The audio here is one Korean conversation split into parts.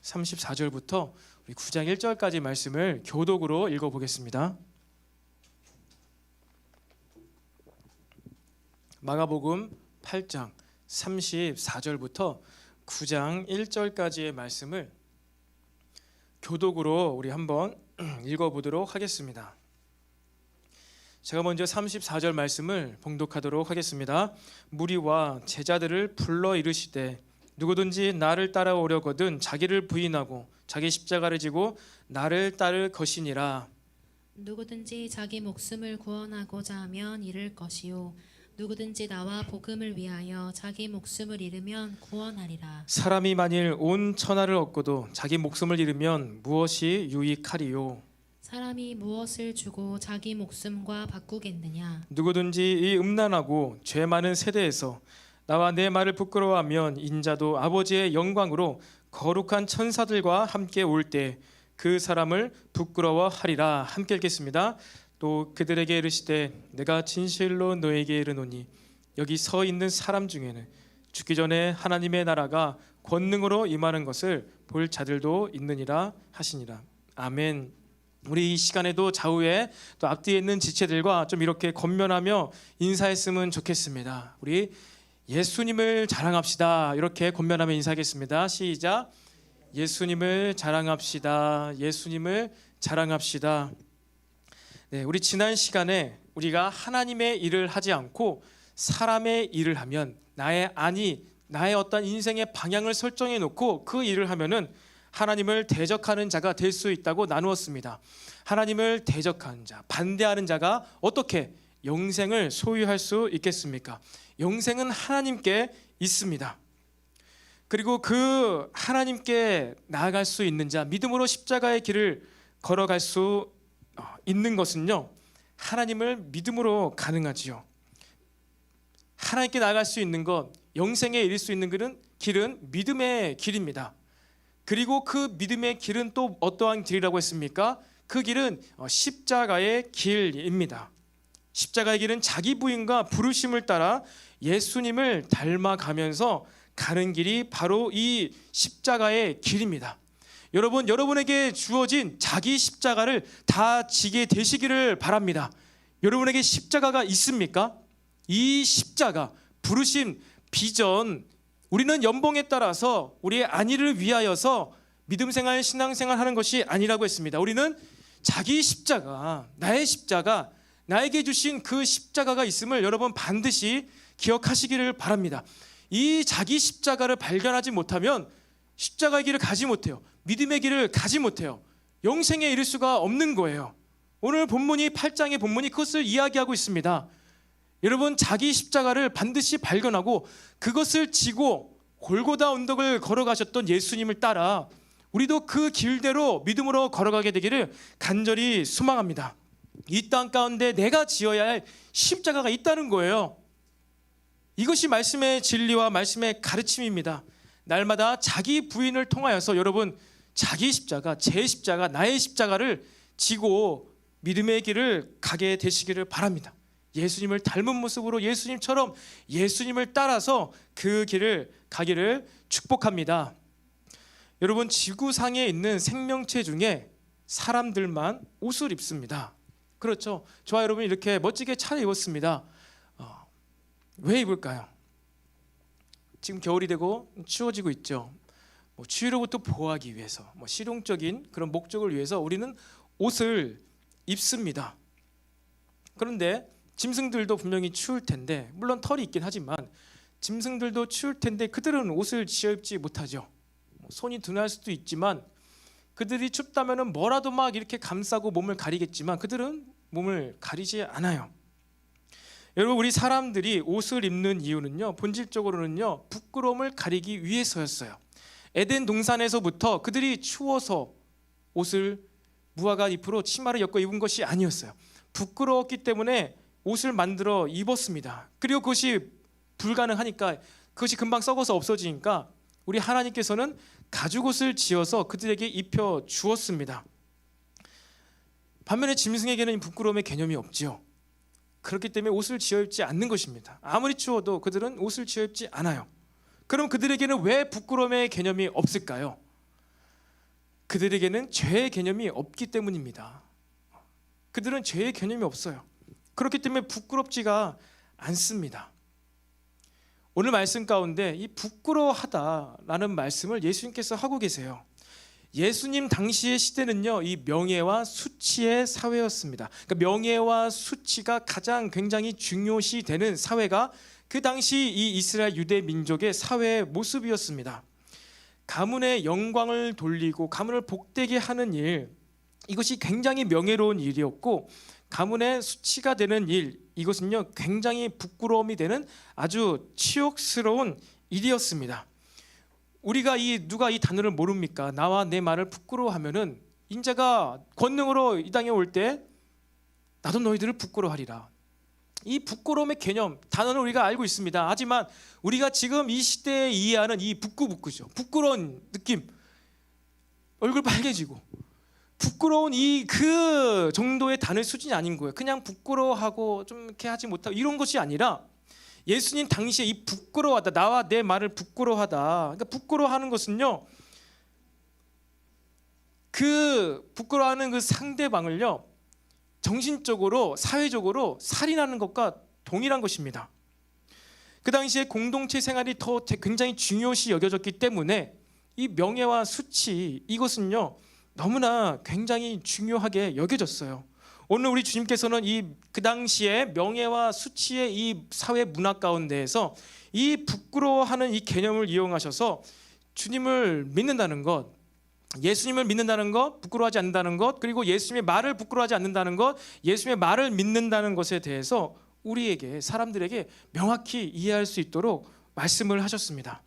34절부터 우리 9장 1절까지 말씀을 교독으로 읽어보겠습니다. 마가복음 8장 34절부터 9장 1절까지의 말씀을 교독으로 우리 한번 읽어보도록 하겠습니다. 제가 먼저 34절 말씀을 봉독하도록 하겠습니다. 무리와 제자들을 불러 이르시되 누구든지 나를 따라오려거든 자기를 부인하고 자기 십자가를 지고 나를 따를 것이니라. 누구든지 자기 목숨을 구원하고자 하면 잃을 것이요 누구든지 나와 복음을 위하여 자기 목숨을 잃으면 구원하리라. 사람이 만일 온 천하를 얻고도 자기 목숨을 잃으면 무엇이 유익하리요? 사람이 무엇을 주고 자기 목숨과 바꾸겠느냐? 누구든지 이 음란하고 죄 많은 세대에서 나와 내 말을 부끄러워하면 인자도 아버지의 영광으로 거룩한 천사들과 함께 올 때 그 사람을 부끄러워하리라. 함께 읽겠습니다. 또 그들에게 이르시되 내가 진실로 너에게 이르노니 여기 서 있는 사람 중에는 죽기 전에 하나님의 나라가 권능으로 임하는 것을 볼 자들도 있느니라 하시니라. 아멘. 우리 이 시간에도 좌우에 또 앞뒤에 있는 지체들과 좀 이렇게 권면하며 인사했으면 좋겠습니다. 우리 예수님을 자랑합시다. 이렇게 권면하며 인사하겠습니다. 시작. 예수님을 자랑합시다. 예수님을 자랑합시다. 네, 우리 지난 시간에 우리가 하나님의 일을 하지 않고 사람의 일을 하면 나의 어떤 인생의 방향을 설정해 놓고 그 일을 하면은 하나님을 대적하는 자가 될 수 있다고 나누었습니다. 하나님을 대적하는 자, 반대하는 자가 어떻게 영생을 소유할 수 있겠습니까? 영생은 하나님께 있습니다. 그리고 그 하나님께 나아갈 수 있는 자, 믿음으로 십자가의 길을 걸어갈 수 있는 것은요, 하나님을 믿음으로 가능하지요. 하나님께 나아갈 수 있는 것, 영생에 이를 수 있는 길은 믿음의 길입니다. 그리고 그 믿음의 길은 또 어떠한 길이라고 했습니까? 그 길은 십자가의 길입니다. 십자가의 길은 자기 부인과 부르심을 따라 예수님을 닮아가면서 가는 길이 바로 이 십자가의 길입니다. 여러분에게 주어진 자기 십자가를 다 지게 되시기를 바랍니다. 여러분에게 십자가가 있습니까? 이 십자가, 부르심, 비전, 우리는 연봉에 따라서 우리의 안위를 위하여서 믿음생활, 신앙생활 하는 것이 아니라고 했습니다. 우리는 자기 십자가, 나의 십자가, 나에게 주신 그 십자가가 있음을 여러분 반드시 기억하시기를 바랍니다. 이 자기 십자가를 발견하지 못하면 십자가의 길을 가지 못해요. 믿음의 길을 가지 못해요. 영생에 이를 수가 없는 거예요. 오늘 본문이 8장의 본문이 그것을 이야기하고 있습니다. 여러분, 자기 십자가를 반드시 발견하고 그것을 지고 골고다 언덕을 걸어가셨던 예수님을 따라 우리도 그 길대로 믿음으로 걸어가게 되기를 간절히 소망합니다. 이 땅 가운데 내가 지어야 할 십자가가 있다는 거예요. 이것이 말씀의 진리와 말씀의 가르침입니다. 날마다 자기 부인을 통하여서 여러분 자기 십자가, 제 십자가, 나의 십자가를 지고 믿음의 길을 가게 되시기를 바랍니다. 예수님을 닮은 모습으로 예수님처럼 예수님을 따라서 그 길을 가기를 축복합니다. 여러분, 지구상에 있는 생명체 중에 사람들만 옷을 입습니다. 그렇죠? 저와 여러분 이렇게 멋지게 차려입었습니다. 왜 입을까요? 지금 겨울이 되고 추워지고 있죠. 추위로부터 보호하기 위해서, 실용적인 그런 목적을 위해서 우리는 옷을 입습니다. 그런데 짐승들도 분명히 추울 텐데, 물론 털이 있긴 하지만 짐승들도 추울 텐데 그들은 옷을 지어 입지 못하죠. 손이 둔할 수도 있지만 그들이 춥다면은 뭐라도 막 이렇게 감싸고 몸을 가리겠지만 그들은 몸을 가리지 않아요. 여러분, 우리 사람들이 옷을 입는 이유는요, 본질적으로는요, 부끄러움을 가리기 위해서였어요. 에덴 동산에서부터 그들이 추워서 옷을 무화과 잎으로 치마를 엮어 입은 것이 아니었어요. 부끄러웠기 때문에 옷을 만들어 입었습니다. 그리고 그것이 불가능하니까, 그것이 금방 썩어서 없어지니까 우리 하나님께서는 가죽옷을 지어서 그들에게 입혀 주었습니다. 반면에 짐승에게는 부끄러움의 개념이 없지요. 그렇기 때문에 옷을 지어 입지 않는 것입니다. 아무리 추워도 그들은 옷을 지어 입지 않아요. 그럼 그들에게는 왜 부끄러움의 개념이 없을까요? 그들에게는 죄의 개념이 없기 때문입니다. 그들은 죄의 개념이 없어요. 그렇기 때문에 부끄럽지가 않습니다. 오늘 말씀 가운데 이 부끄러워하다라는 말씀을 예수님께서 하고 계세요. 예수님 당시의 시대는요, 이 명예와 수치의 사회였습니다. 그러니까 명예와 수치가 가장 굉장히 중요시 되는 사회가 그 당시 이 이스라엘 유대 민족의 사회의 모습이었습니다. 가문의 영광을 돌리고 가문을 복되게 하는 일, 이것이 굉장히 명예로운 일이었고, 가문의 수치가 되는 일, 이것은요 굉장히 부끄러움이 되는 아주 치욕스러운 일이었습니다. 우리가 누가 이 단어를 모릅니까? 나와 내 말을 부끄러워하면은 인자가 권능으로 이 땅에 올 때 나도 너희들을 부끄러워하리라. 이 부끄러움의 개념, 단어는 우리가 알고 있습니다. 하지만 우리가 지금 이 시대에 이해하는 이 부끄부끄죠. 부끄러운 느낌, 얼굴 빨개지고 부끄러운 그 정도의 단어의 수준이 아닌 거예요. 그냥 부끄러워하고 좀 이렇게 하지 못하고 이런 것이 아니라, 예수님 당시에 이 부끄러워하다, 나와 내 말을 부끄러워하다, 그러니까 부끄러워하는 것은요, 그 부끄러워하는 그 상대방을요 정신적으로 사회적으로 살인하는 것과 동일한 것입니다. 그 당시에 공동체 생활이 더 굉장히 중요시 여겨졌기 때문에 이 명예와 수치, 이것은요 너무나 굉장히 중요하게 여겨졌어요. 오늘 우리 주님께서는 그 당시에 명예와 수치의 이 사회 문화 가운데에서 이 부끄러워하는 이 개념을 이용하셔서 주님을 믿는다는 것, 예수님을 믿는다는 것, 부끄러워하지 않는다는 것, 그리고 예수님의 말을 부끄러워하지 않는다는 것, 예수님의 말을 믿는다는 것에 대해서 우리에게, 사람들에게 명확히 이해할 수 있도록 말씀을 하셨습니다.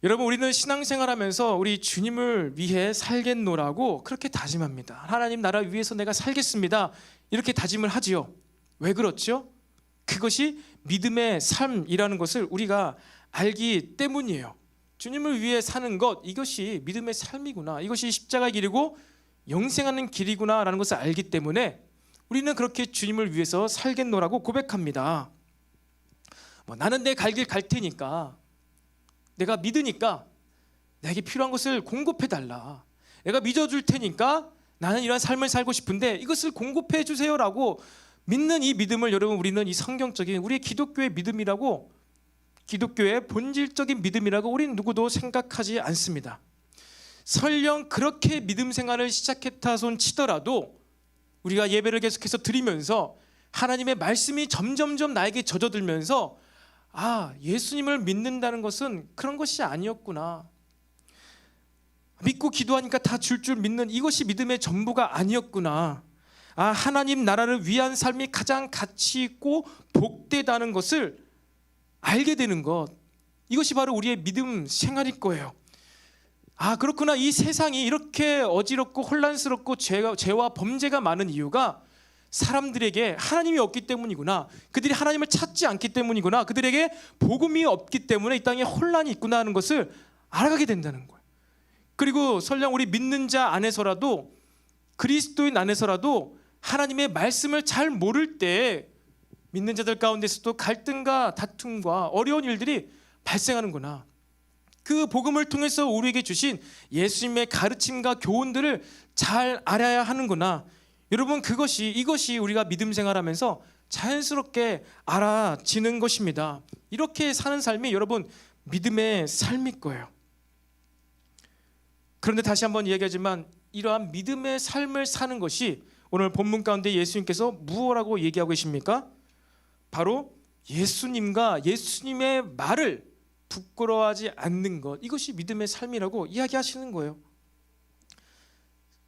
여러분, 우리는 신앙생활하면서 우리 주님을 위해 살겠노라고 그렇게 다짐합니다. 하나님 나라 위해서 내가 살겠습니다, 이렇게 다짐을 하지요. 왜 그렇죠? 그것이 믿음의 삶이라는 것을 우리가 알기 때문이에요. 주님을 위해 사는 것, 이것이 믿음의 삶이구나, 이것이 십자가의 길이고 영생하는 길이구나 라는 것을 알기 때문에 우리는 그렇게 주님을 위해서 살겠노라고 고백합니다. 나는 내 갈 길 갈 테니까, 내가 믿으니까 내게 필요한 것을 공급해달라, 내가 믿어줄 테니까 나는 이런 삶을 살고 싶은데 이것을 공급해 주세요라고 믿는 이 믿음을, 여러분, 우리는 이 성경적인 우리의 기독교의 믿음이라고, 기독교의 본질적인 믿음이라고 우리는 누구도 생각하지 않습니다. 설령 그렇게 믿음 생활을 시작했다 손 치더라도 우리가 예배를 계속해서 드리면서 하나님의 말씀이 점점점 나에게 젖어들면서, 예수님을 믿는다는 것은 그런 것이 아니었구나, 믿고 기도하니까 다 줄 믿는 이것이 믿음의 전부가 아니었구나, 하나님 나라를 위한 삶이 가장 가치 있고 복되다는 것을 알게 되는 것, 이것이 바로 우리의 믿음 생활일 거예요. 그렇구나, 이 세상이 이렇게 어지럽고 혼란스럽고 죄와 범죄가 많은 이유가 사람들에게 하나님이 없기 때문이구나, 그들이 하나님을 찾지 않기 때문이구나, 그들에게 복음이 없기 때문에 이 땅에 혼란이 있구나 하는 것을 알아가게 된다는 거예요. 그리고 설령 우리 믿는 자 안에서라도, 그리스도인 안에서라도 하나님의 말씀을 잘 모를 때 믿는 자들 가운데서도 갈등과 다툼과 어려운 일들이 발생하는구나, 그 복음을 통해서 우리에게 주신 예수님의 가르침과 교훈들을 잘 알아야 하는구나. 여러분, 이것이 우리가 믿음 생활하면서 자연스럽게 알아지는 것입니다. 이렇게 사는 삶이 여러분 믿음의 삶일 거예요. 그런데 다시 한번 이야기하지만 이러한 믿음의 삶을 사는 것이 오늘 본문 가운데 예수님께서 무엇이라고 얘기하고 계십니까? 바로 예수님과 예수님의 말을 부끄러워하지 않는 것, 이것이 믿음의 삶이라고 이야기하시는 거예요.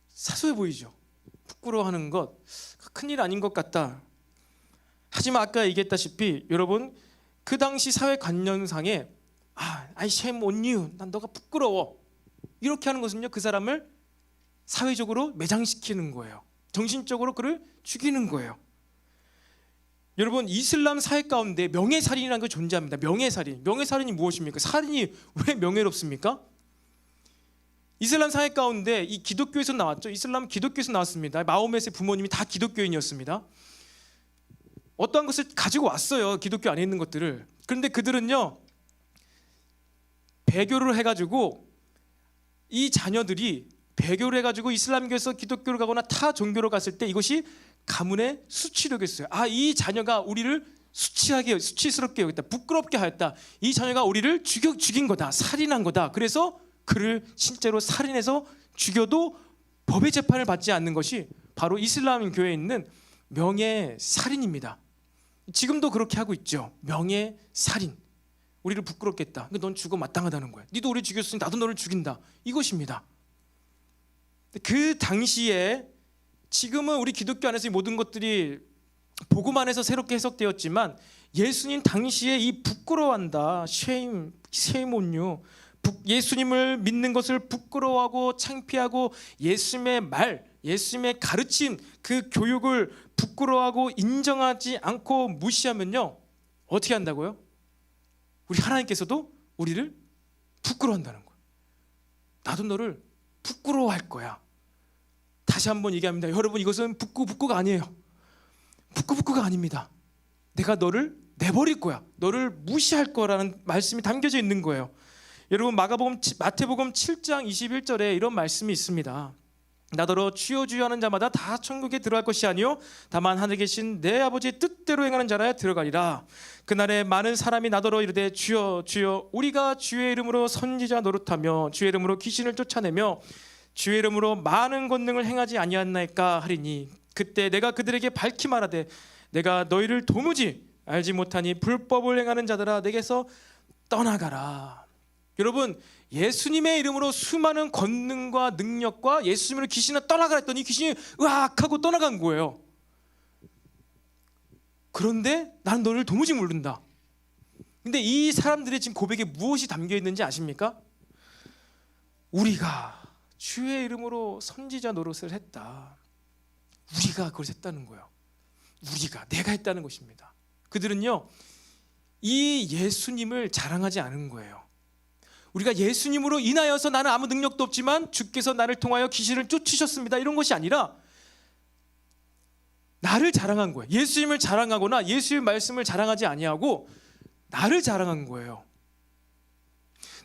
사소해 보이죠? 부끄러워하는 것, 큰일 아닌 것 같다. 하지만 아까 얘기했다시피 여러분, 그 당시 사회관념상에 I shame on you, 난 너가 부끄러워, 이렇게 하는 것은요 그 사람을 사회적으로 매장시키는 거예요. 정신적으로 그를 죽이는 거예요. 여러분, 이슬람 사회 가운데 명예살인이라는 게 존재합니다. 명예살인이 무엇입니까? 살인이 왜 명예롭습니까? 이슬람 사회 가운데 이 기독교에서 나왔죠. 이슬람 기독교에서 나왔습니다. 마호멧의 부모님이 다 기독교인이었습니다. 어떠한 것을 가지고 왔어요, 기독교 안에 있는 것들을. 그런데 그들은요 배교를 해가지고 이 자녀들이 배교를 해가지고 이슬람교에서 기독교를 가거나 타 종교로 갔을 때 이것이 가문의 수치력이었어요. 이 자녀가 우리를 수치스럽게 여겼다, 부끄럽게 하였다. 이 자녀가 우리를 죽인 거다, 살인한 거다. 그래서 그를 실제로 살인해서 죽여도 법의 재판을 받지 않는 것이 바로 이슬람 교회에 있는 명예살인입니다. 지금도 그렇게 하고 있죠. 명예살인. 우리를 부끄럽게 했다. 넌 죽어 마땅하다는 거야. 니도 우리 죽였으니 나도 너를 죽인다. 이것입니다. 그 당시에, 지금은 우리 기독교 안에서 이 모든 것들이 복음 안에서 새롭게 해석되었지만, 예수님 당시에 이 부끄러워한다, shame on you, 예수님을 믿는 것을 부끄러워하고 창피하고 예수님의 말, 예수님의 가르침, 그 교육을 부끄러워하고 인정하지 않고 무시하면요, 어떻게 한다고요? 우리 하나님께서도 우리를 부끄러워한다는 거예요. 나도 너를 부끄러워할 거야. 다시 한번 얘기합니다. 여러분, 이것은 북구가 아니에요. 북구가 아닙니다. 내가 너를 내버릴 거야. 너를 무시할 거라는 말씀이 담겨져 있는 거예요. 여러분, 마태복음 7장 21절에 이런 말씀이 있습니다. 나더러 주여 주여 하는 자마다 다 천국에 들어갈 것이 아니요 다만 하늘에 계신 내 아버지의 뜻대로 행하는 자라야 들어가리라. 그날에 많은 사람이 나더러 이르되 주여 주여 우리가 주의 이름으로 선지자 노릇하며 주의 이름으로 귀신을 쫓아내며 주의 이름으로 많은 권능을 행하지 아니하였나이까 하리니, 그때 내가 그들에게 밝히 말하되 내가 너희를 도무지 알지 못하니 불법을 행하는 자들아 내게서 떠나가라. 여러분, 예수님의 이름으로 수많은 권능과 능력과 예수님으로 귀신을 떠나가라 했더니 귀신이 으악 하고 떠나간 거예요. 그런데 나는 너를 도무지 모른다. 근데 이 사람들의 지금 고백에 무엇이 담겨 있는지 아십니까? 우리가 주의 이름으로 선지자 노릇을 했다. 우리가 그걸 했다는 거예요. 내가 했다는 것입니다. 그들은요, 이 예수님을 자랑하지 않은 거예요. 우리가 예수님으로 인하여서 나는 아무 능력도 없지만 주께서 나를 통하여 귀신을 쫓으셨습니다, 이런 것이 아니라 나를 자랑한 거예요. 예수님을 자랑하거나 예수의 말씀을 자랑하지 아니하고 나를 자랑한 거예요.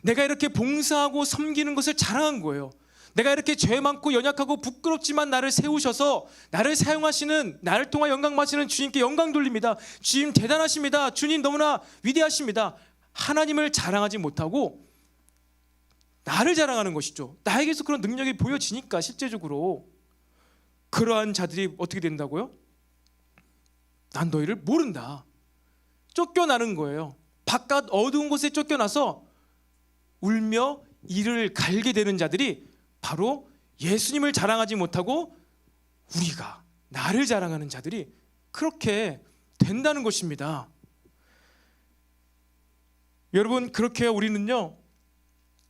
내가 이렇게 봉사하고 섬기는 것을 자랑한 거예요. 내가 이렇게 죄 많고 연약하고 부끄럽지만 나를 세우셔서 나를 사용하시는, 나를 통하여 영광 받으시는 주님께 영광 돌립니다. 주님 대단하십니다. 주님 너무나 위대하십니다. 하나님을 자랑하지 못하고 나를 자랑하는 것이죠. 나에게서 그런 능력이 보여지니까 실제적으로 그러한 자들이 어떻게 된다고요? 난 너희를 모른다. 쫓겨나는 거예요. 바깥 어두운 곳에 쫓겨나서 울며 이를 갈게 되는 자들이 바로 예수님을 자랑하지 못하고 나를 자랑하는 자들이 그렇게 된다는 것입니다. 여러분, 그렇게 우리는요,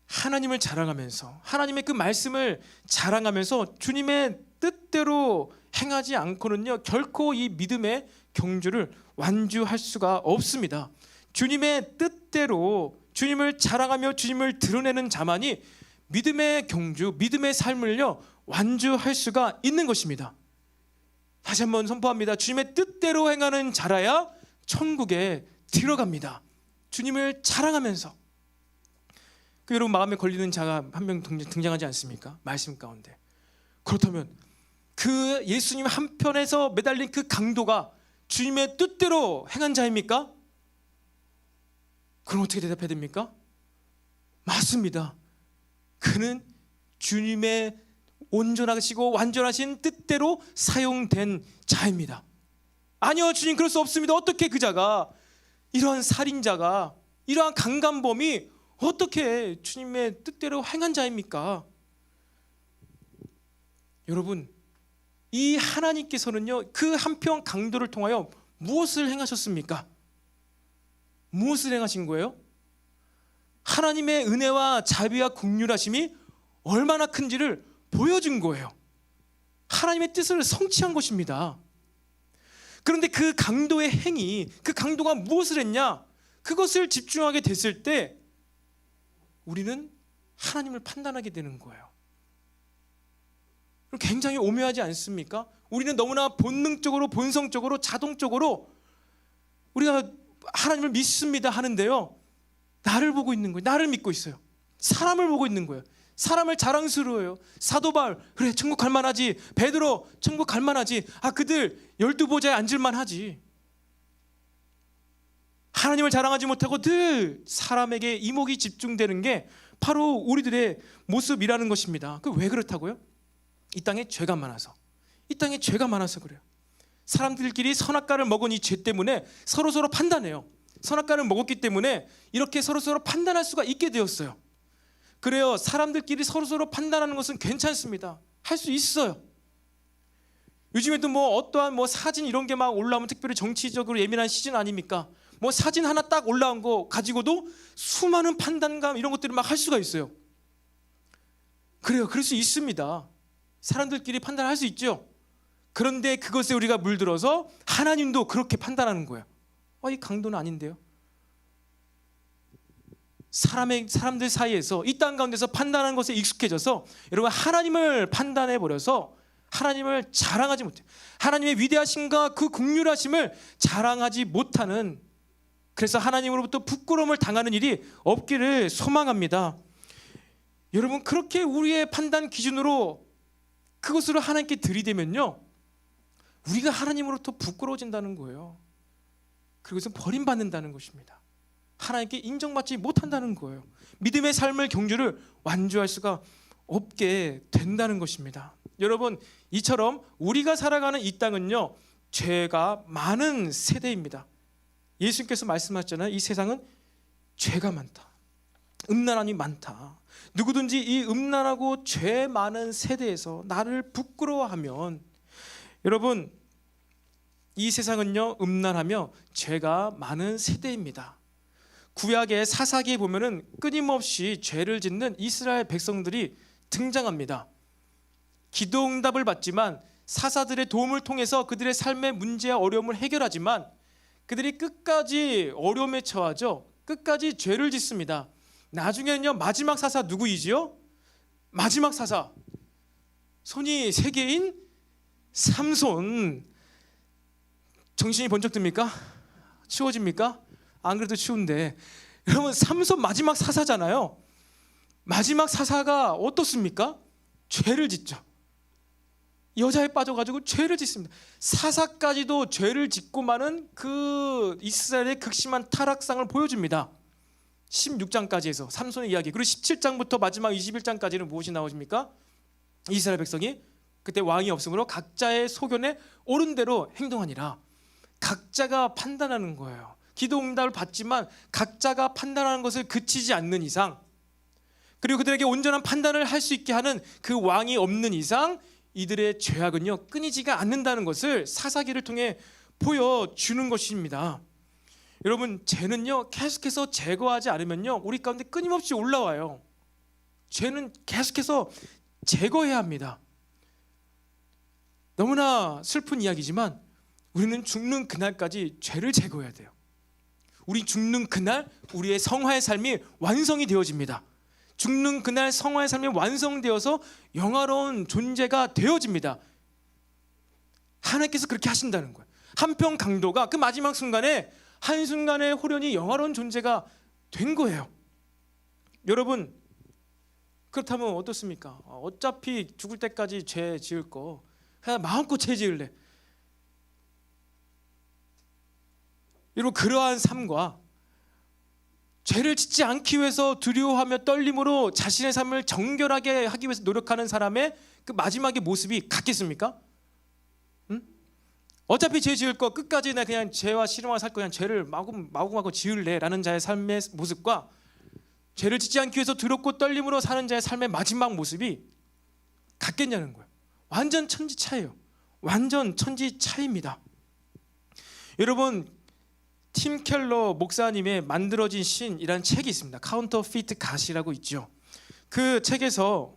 하나님을 자랑하면서 하나님의 그 말씀을 자랑하면서 주님의 뜻대로 행하지 않고는요, 결코 이 믿음의 경주를 완주할 수가 없습니다. 주님의 뜻대로 주님을 자랑하며 주님을 드러내는 자만이 믿음의 경주, 믿음의 삶을요 완주할 수가 있는 것입니다. 다시 한번 선포합니다. 주님의 뜻대로 행하는 자라야 천국에 들어갑니다. 주님을 자랑하면서. 여러분, 마음에 걸리는 자가 한 명 등장하지 않습니까? 말씀 가운데. 그렇다면 그 예수님 한편에서 매달린 그 강도가 주님의 뜻대로 행한 자입니까? 그럼 어떻게 대답해야 됩니까? 맞습니다. 그는 주님의 온전하시고 완전하신 뜻대로 사용된 자입니다. 아니요, 주님, 그럴 수 없습니다. 어떻게 그 자가, 이러한 살인자가, 이러한 강간범이 어떻게 주님의 뜻대로 행한 자입니까? 여러분, 이 하나님께서는요, 그 한편 강도를 통하여 무엇을 행하셨습니까? 무엇을 행하신 거예요? 하나님의 은혜와 자비와 긍휼하심이 얼마나 큰지를 보여준 거예요. 하나님의 뜻을 성취한 것입니다. 그런데 그 강도의 행위, 그 강도가 무엇을 했냐, 그것을 집중하게 됐을 때 우리는 하나님을 판단하게 되는 거예요. 굉장히 오묘하지 않습니까? 우리는 너무나 본능적으로, 본성적으로, 자동적으로 우리가 하나님을 믿습니다 하는데요, 나를 보고 있는 거예요. 나를 믿고 있어요. 사람을 보고 있는 거예요. 사람을 자랑스러워해요. 사도 바울, 그래 천국 갈 만하지. 베드로, 천국 갈 만하지. 그들 12보좌에 앉을 만하지. 하나님을 자랑하지 못하고 늘 사람에게 이목이 집중되는 게 바로 우리들의 모습이라는 것입니다. 그 왜 그렇다고요? 이 땅에 죄가 많아서. 이 땅에 죄가 많아서 그래요. 사람들끼리 선악과를 먹은 이 죄 때문에 서로서로 판단해요. 선악과를 먹었기 때문에 이렇게 서로서로 판단할 수가 있게 되었어요. 그래요. 사람들끼리 서로서로 판단하는 것은 괜찮습니다. 할 수 있어요. 요즘에도 어떠한 사진 이런 게 막 올라오면, 특별히 정치적으로 예민한 시즌 아닙니까? 사진 하나 딱 올라온 거 가지고도 수많은 판단감 이런 것들을 막 할 수가 있어요. 그래요. 그럴 수 있습니다. 사람들끼리 판단할 수 있죠. 그런데 그것에 우리가 물들어서 하나님도 그렇게 판단하는 거예요. 이 강도는 아닌데요. 사람들 사이에서 이 땅 가운데서 판단하는 것에 익숙해져서 여러분 하나님을 판단해 버려서 하나님을 자랑하지 못해요. 하나님의 위대하심과 그 긍휼하심을 자랑하지 못하는, 그래서 하나님으로부터 부끄러움을 당하는 일이 없기를 소망합니다. 여러분 그렇게 우리의 판단 기준으로 그것으로 하나님께 들이대면요, 우리가 하나님으로부터 부끄러워진다는 거예요. 그것은 버림받는다는 것입니다. 하나님께 인정받지 못한다는 거예요. 믿음의 삶을 경주를 완주할 수가 없게 된다는 것입니다. 여러분 이처럼 우리가 살아가는 이 땅은요, 죄가 많은 세대입니다. 예수님께서 말씀하셨잖아요. 이 세상은 죄가 많다, 음란함이 많다. 누구든지 이 음란하고 죄 많은 세대에서 나를 부끄러워하면, 여러분 이 세상은요 음란하며 죄가 많은 세대입니다. 구약의 사사기에 보면은 끊임없이 죄를 짓는 이스라엘 백성들이 등장합니다. 기도응답을 받지만 사사들의 도움을 통해서 그들의 삶의 문제와 어려움을 해결하지만 그들이 끝까지 어려움에 처하죠. 끝까지 죄를 짓습니다. 나중에는요 마지막 사사 누구이지요? 마지막 사사, 손이 3개인 삼손. 정신이 번쩍 듭니까? 추워집니까? 안 그래도 추운데, 여러분 삼손 마지막 사사잖아요. 마지막 사사가 어떻습니까? 죄를 짓죠. 여자에 빠져가지고 죄를 짓습니다. 사사까지도 죄를 짓고 마는 그 이스라엘의 극심한 타락상을 보여줍니다. 16장까지 해서 삼손의 이야기, 그리고 17장부터 마지막 21장까지는 무엇이 나오십니까? 이스라엘 백성이 그때 왕이 없으므로 각자의 소견에 옳은 대로 행동하니라. 각자가 판단하는 거예요. 기도응답을 받지만 각자가 판단하는 것을 그치지 않는 이상, 그리고 그들에게 온전한 판단을 할 수 있게 하는 그 왕이 없는 이상 이들의 죄악은요 끊이지가 않는다는 것을 사사기를 통해 보여주는 것입니다. 여러분 죄는요 계속해서 제거하지 않으면요 우리 가운데 끊임없이 올라와요. 죄는 계속해서 제거해야 합니다. 너무나 슬픈 이야기지만 우리는 죽는 그날까지 죄를 제거해야 돼요. 우리 죽는 그날 우리의 성화의 삶이 완성이 되어집니다. 죽는 그날 성화의 삶이 완성되어서 영화로운 존재가 되어집니다. 하나님께서 그렇게 하신다는 거예요. 한편 강도가 그 마지막 순간에 한순간에 호련히 영화로운 존재가 된 거예요. 여러분 그렇다면 어떻습니까? 어차피 죽을 때까지 죄 지을 거 그냥 마음껏 죄 지을래. 여러분 그러한 삶과 죄를 짓지 않기 위해서 두려워하며 떨림으로 자신의 삶을 정결하게 하기 위해서 노력하는 사람의 그 마지막의 모습이 같겠습니까? 어차피 죄 지을 거 끝까지 나 그냥 죄와 실험을 살 거, 그냥 죄를 마구마구 지을래라는 자의 삶의 모습과 죄를 짓지 않기 위해서 두렵고 떨림으로 사는 자의 삶의 마지막 모습이 같겠냐는 거예요. 완전 천지 차이예요. 완전 천지 차이입니다. 여러분 팀 켈러 목사님의 만들어진 신이라는 책이 있습니다. 카운터피트 갓이라고 있죠. 그 책에서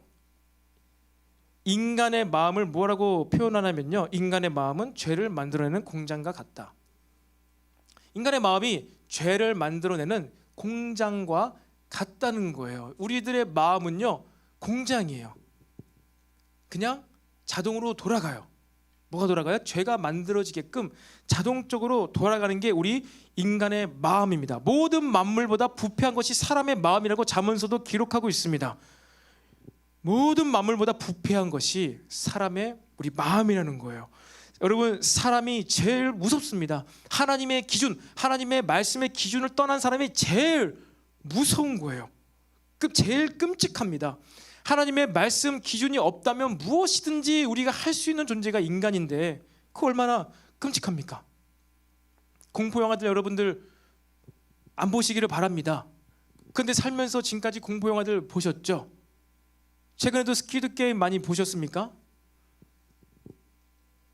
인간의 마음을 뭐라고 표현하냐면요, 인간의 마음은 죄를 만들어내는 공장과 같다. 인간의 마음이 죄를 만들어내는 공장과 같다는 거예요. 우리들의 마음은요 공장이에요. 그냥 자동으로 돌아가요. 뭐가 돌아가요? 죄가 만들어지게끔 자동적으로 돌아가는 게 우리 인간의 마음입니다. 모든 만물보다 부패한 것이 사람의 마음이라고 잠언서도 기록하고 있습니다. 모든 만물보다 부패한 것이 사람의 우리 마음이라는 거예요. 여러분, 사람이 제일 무섭습니다. 하나님의 기준, 하나님의 말씀의 기준을 떠난 사람이 제일 무서운 거예요. 제일 끔찍합니다. 하나님의 말씀 기준이 없다면 무엇이든지 우리가 할 수 있는 존재가 인간인데 그거 얼마나 끔찍합니까? 공포 영화들 여러분들 안 보시기를 바랍니다. 근데 살면서 지금까지 공포 영화들 보셨죠? 최근에도 스퀴드 게임 많이 보셨습니까?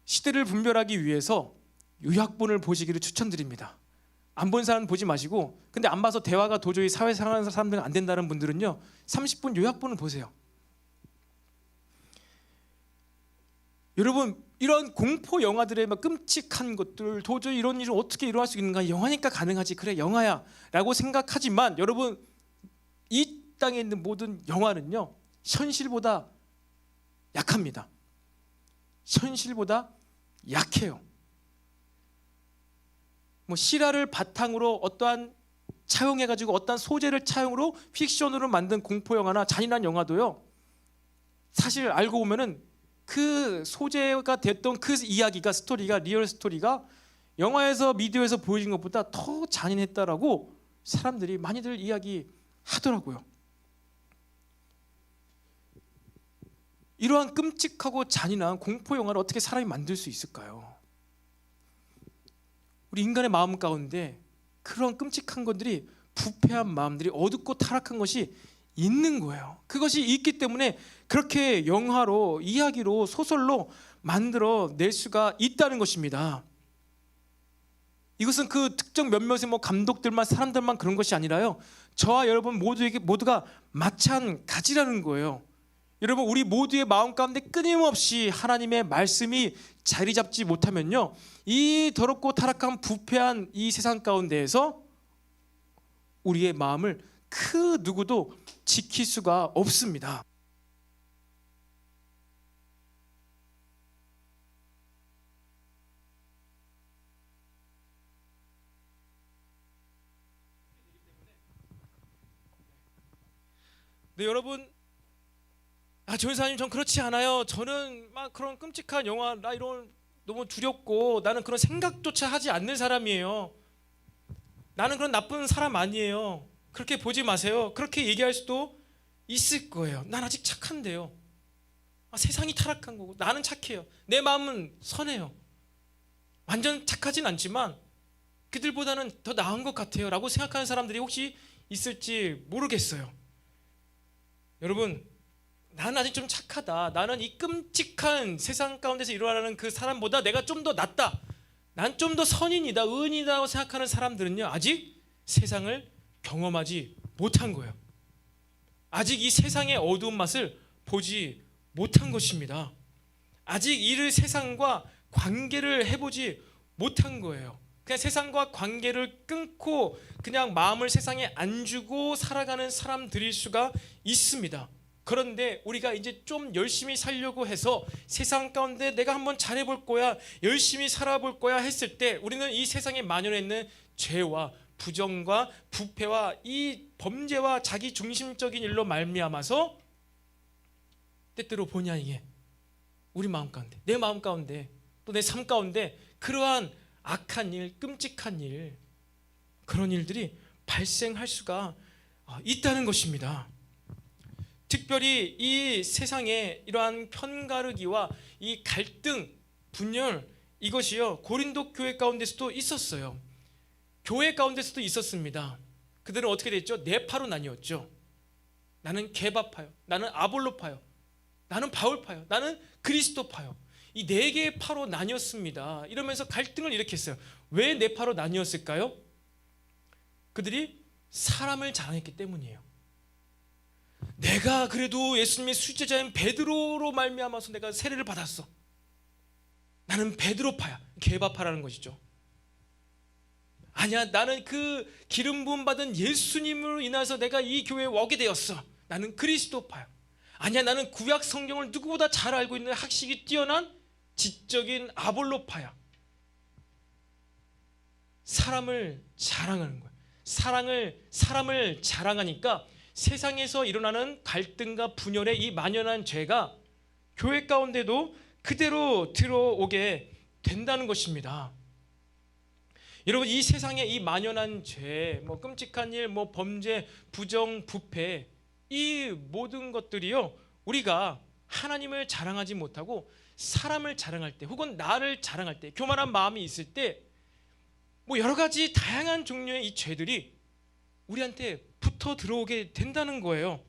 시대를 분별하기 위해서 요약본을 보시기를 추천드립니다. 안 본 사람은 보지 마시고, 근데 안 봐서 대화가 도저히 사회생활하는 사람들은 안 된다는 분들은요 30분 요약본을 보세요. 여러분, 이런 공포 영화들의 막 끔찍한 것들, 도저히 이런 일을 어떻게 일어날 수 있는가, 영화니까 가능하지, 그래 영화야 라고 생각하지만, 여러분, 이 땅에 있는 모든 영화는요 현실보다 약합니다. 현실보다 약해요. 실화를 바탕으로 어떠한 차용해가지고 어떠한 소재를 차용으로 픽션으로 만든 공포 영화나 잔인한 영화도요, 사실 알고 보면은 그 소재가 됐던 그 이야기가, 스토리가, 리얼 스토리가 영화에서, 미디어에서 보여진 것보다 더 잔인했다라고 사람들이 많이들 이야기하더라고요. 이러한 끔찍하고 잔인한 공포 영화를 어떻게 사람이 만들 수 있을까요? 우리 인간의 마음 가운데 그런 끔찍한 것들이, 부패한 마음들이, 어둡고 타락한 것이 있는 거예요. 그것이 있기 때문에 그렇게 영화로, 이야기로, 소설로 만들어 낼 수가 있다는 것입니다. 이것은 그 특정 몇몇의 감독들만, 사람들만 그런 것이 아니라요, 저와 여러분 모두가 마찬가지라는 거예요. 여러분, 우리 모두의 마음 가운데 끊임없이 하나님의 말씀이 자리 잡지 못하면요, 이 더럽고 타락한 부패한 이 세상 가운데에서 우리의 마음을 그 누구도 지킬 수가 없습니다. 네, 여러분, 조연사님, 전 그렇지 않아요. 저는 막 그런 끔찍한 영화, 나 이런 너무 두렵고, 나는 그런 생각조차 하지 않는 사람이에요. 나는 그런 나쁜 사람 아니에요. 그렇게 보지 마세요. 그렇게 얘기할 수도 있을 거예요. 난 아직 착한데요. 세상이 타락한 거고 나는 착해요. 내 마음은 선해요. 완전 착하진 않지만 그들보다는 더 나은 것 같아요 라고 생각하는 사람들이 혹시 있을지 모르겠어요. 여러분, 나는 아직 좀 착하다, 나는 이 끔찍한 세상 가운데서 일어나는 그 사람보다 내가 좀 더 낫다, 난 좀 더 선인이다, 의인이라고 생각하는 사람들은요, 아직 세상을 경험하지 못한 거예요. 아직 이 세상의 어두운 맛을 보지 못한 것입니다. 아직 이 세상과 관계를 해보지 못한 거예요. 그냥 세상과 관계를 끊고 그냥 마음을 세상에 안 주고 살아가는 사람들일 수가 있습니다. 그런데 우리가 이제 좀 열심히 살려고 해서 세상 가운데 내가 한번 잘해볼 거야, 열심히 살아볼 거야 했을 때 우리는 이 세상에 만연해 있는 죄와 부정과 부패와 이 범죄와 자기 중심적인 일로 말미암아서 때때로 본의 아니게 우리 마음 가운데, 내 마음 가운데, 또 내 삶 가운데 그러한 악한 일, 끔찍한 일, 그런 일들이 발생할 수가 있다는 것입니다. 특별히 이 세상에 이러한 편가르기와 이 갈등, 분열, 이것이요 고린도 교회 가운데서도 있었어요. 교회 가운데서도 있었습니다. 그들은 어떻게 됐죠? 네 파로 나뉘었죠. 나는 게바파요, 나는 아볼로파요, 나는 바울파요, 나는 그리스도파요. 이 네 개의 파로 나뉘었습니다. 이러면서 갈등을 일으켰어요. 왜 네 파로 나뉘었을까요? 그들이 사람을 자랑했기 때문이에요. 내가 그래도 예수님의 수제자인 베드로로 말미암아서 내가 세례를 받았어, 나는 베드로파야, 게바파라는 것이죠. 아니야, 나는 그 기름 부음 받은 예수님으로 인해서 내가 이 교회에 오게 되었어, 나는 그리스도파야. 아니야, 나는 구약 성경을 누구보다 잘 알고 있는 학식이 뛰어난 지적인 아볼로파야. 사람을 자랑하는 거야. 사람을 자랑하니까 세상에서 일어나는 갈등과 분열의 이 만연한 죄가 교회 가운데도 그대로 들어오게 된다는 것입니다. 여러분, 이 세상의 이 만연한 죄, 끔찍한 일, 범죄, 부정, 부패, 이 모든 것들이요, 우리가 하나님을 자랑하지 못하고 사람을 자랑할 때, 혹은 나를 자랑할 때, 교만한 마음이 있을 때, 여러 가지 다양한 종류의 이 죄들이 우리한테 붙어 들어오게 된다는 거예요.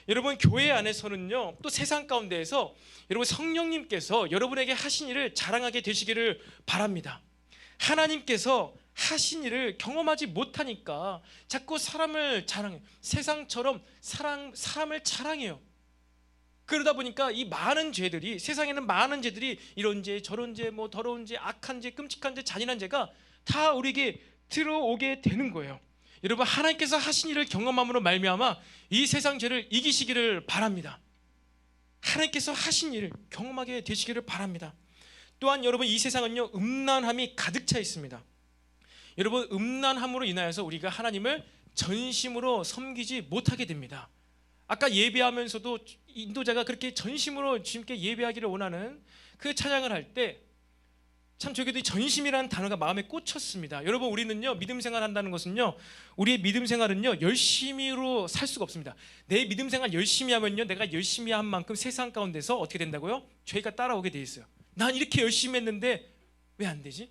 여러분, 교회 안에서는요, 또 세상 가운데에서 여러분 성령님께서 여러분에게 하신 일을 자랑하게 되시기를 바랍니다. 하나님께서 하신 일을 경험하지 못하니까 자꾸 사람을 자랑해요. 세상처럼 사람을 자랑해요. 그러다 보니까 이 많은 죄들이, 세상에는 많은 죄들이, 이런 죄 저런 죄, 더러운 죄, 악한 죄, 끔찍한 죄, 잔인한 죄가 다 우리에게 들어오게 되는 거예요. 여러분, 하나님께서 하신 일을 경험함으로 말미암아 이 세상 죄를 이기시기를 바랍니다. 하나님께서 하신 일을 경험하게 되시기를 바랍니다. 또한 여러분, 이 세상은요, 음란함이 가득 차 있습니다. 여러분, 음란함으로 인하여서 우리가 하나님을 전심으로 섬기지 못하게 됩니다. 아까 예배하면서도 인도자가 그렇게 전심으로 주님께 예배하기를 원하는 그 찬양을 할 때 참 저기도 전심이라는 단어가 마음에 꽂혔습니다. 여러분, 우리는요, 믿음 생활 한다는 것은요, 우리의 믿음 생활은요, 열심히로 살 수가 없습니다. 내 믿음 생활 열심히 하면요, 내가 열심히 한 만큼 세상 가운데서 어떻게 된다고요? 죄가 따라오게 돼 있어요. 난 이렇게 열심히 했는데 왜 안 되지?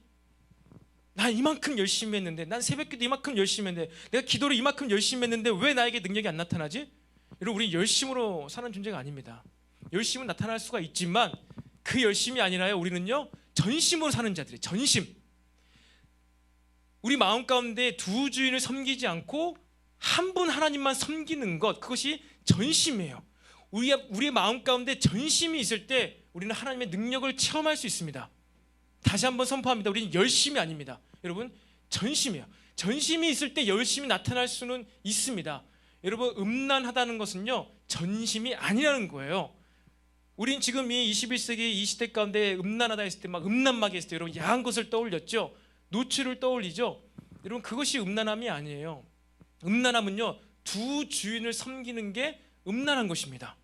난 이만큼 열심히 했는데, 난 새벽기도 이만큼 열심히 했는데, 내가 기도를 이만큼 열심히 했는데 왜 나에게 능력이 안 나타나지? 여러분, 우리 열심으로 사는 존재가 아닙니다. 열심은 나타날 수가 있지만 그 열심이 아니라요, 우리는요, 전심으로 사는 자들이에요. 전심. 우리 마음 가운데 두 주인을 섬기지 않고 한 분 하나님만 섬기는 것, 그것이 전심이에요. 우리의 마음 가운데 전심이 있을 때 우리는 하나님의 능력을 체험할 수 있습니다. 다시 한번 선포합니다. 우리는 열심이 아닙니다. 여러분, 전심이에요. 전심이 있을 때 열심이 나타날 수는 있습니다. 여러분, 음란하다는 것은요, 전심이 아니라는 거예요. 우린 지금 이 21세기 이 시대 가운데 음란하다 했을 때, 막 음란마귀 했을 때 여러분 야한 것을 떠올렸죠. 노출을 떠올리죠. 여러분, 그것이 음란함이 아니에요. 음란함은요, 두 주인을 섬기는 게 음란한 것입니다.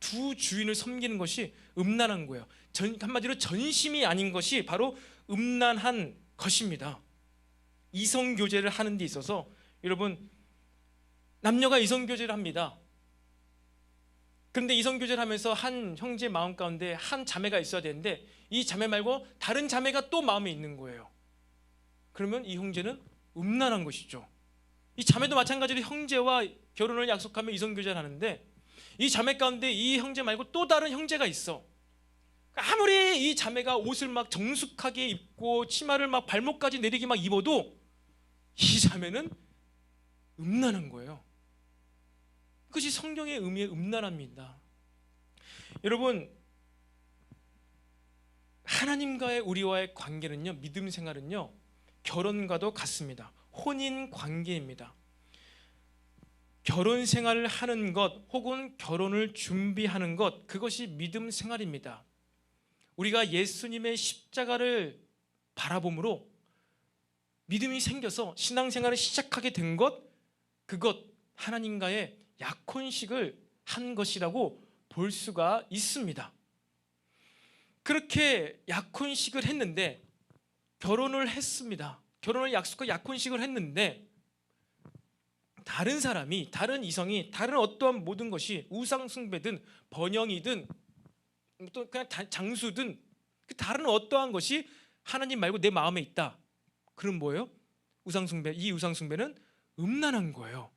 두 주인을 섬기는 것이 음란한 거예요. 한마디로 전심이 아닌 것이 바로 음란한 것입니다. 이성교제를 하는 데 있어서 여러분, 남녀가 이성교제를 합니다. 그런데 이성교제를 하면서 한 형제 마음 가운데 한 자매가 있어야 되는데 이 자매 말고 다른 자매가 또 마음에 있는 거예요. 그러면 이 형제는 음란한 것이죠. 이 자매도 마찬가지로 형제와 결혼을 약속하며 이성교제를 하는데 이 자매 가운데 이 형제 말고 또 다른 형제가 있어. 아무리 이 자매가 옷을 막 정숙하게 입고 치마를 막 발목까지 내리게 막 입어도 이 자매는 음란한 거예요. 그것이 성경의 의미의 음란함입니다. 여러분, 하나님과의 우리와의 관계는요, 믿음 생활은요, 결혼과도 같습니다. 혼인 관계입니다. 결혼 생활을 하는 것 혹은 결혼을 준비하는 것, 그것이 믿음 생활입니다. 우리가 예수님의 십자가를 바라봄으로 믿음이 생겨서 신앙생활을 시작하게 된 것, 그것 하나님과의 약혼식을 한 것이라고 볼 수가 있습니다. 그렇게 약혼식을 했는데 결혼을 했습니다. 결혼을 약속하고 약혼식을 했는데 다른 사람이, 다른 이성이, 다른 어떠한 모든 것이 우상숭배든 번영이든 또 그냥 장수든 그 다른 어떠한 것이 하나님 말고 내 마음에 있다. 그럼 뭐예요? 우상숭배. 이 우상숭배는 음란한 거예요.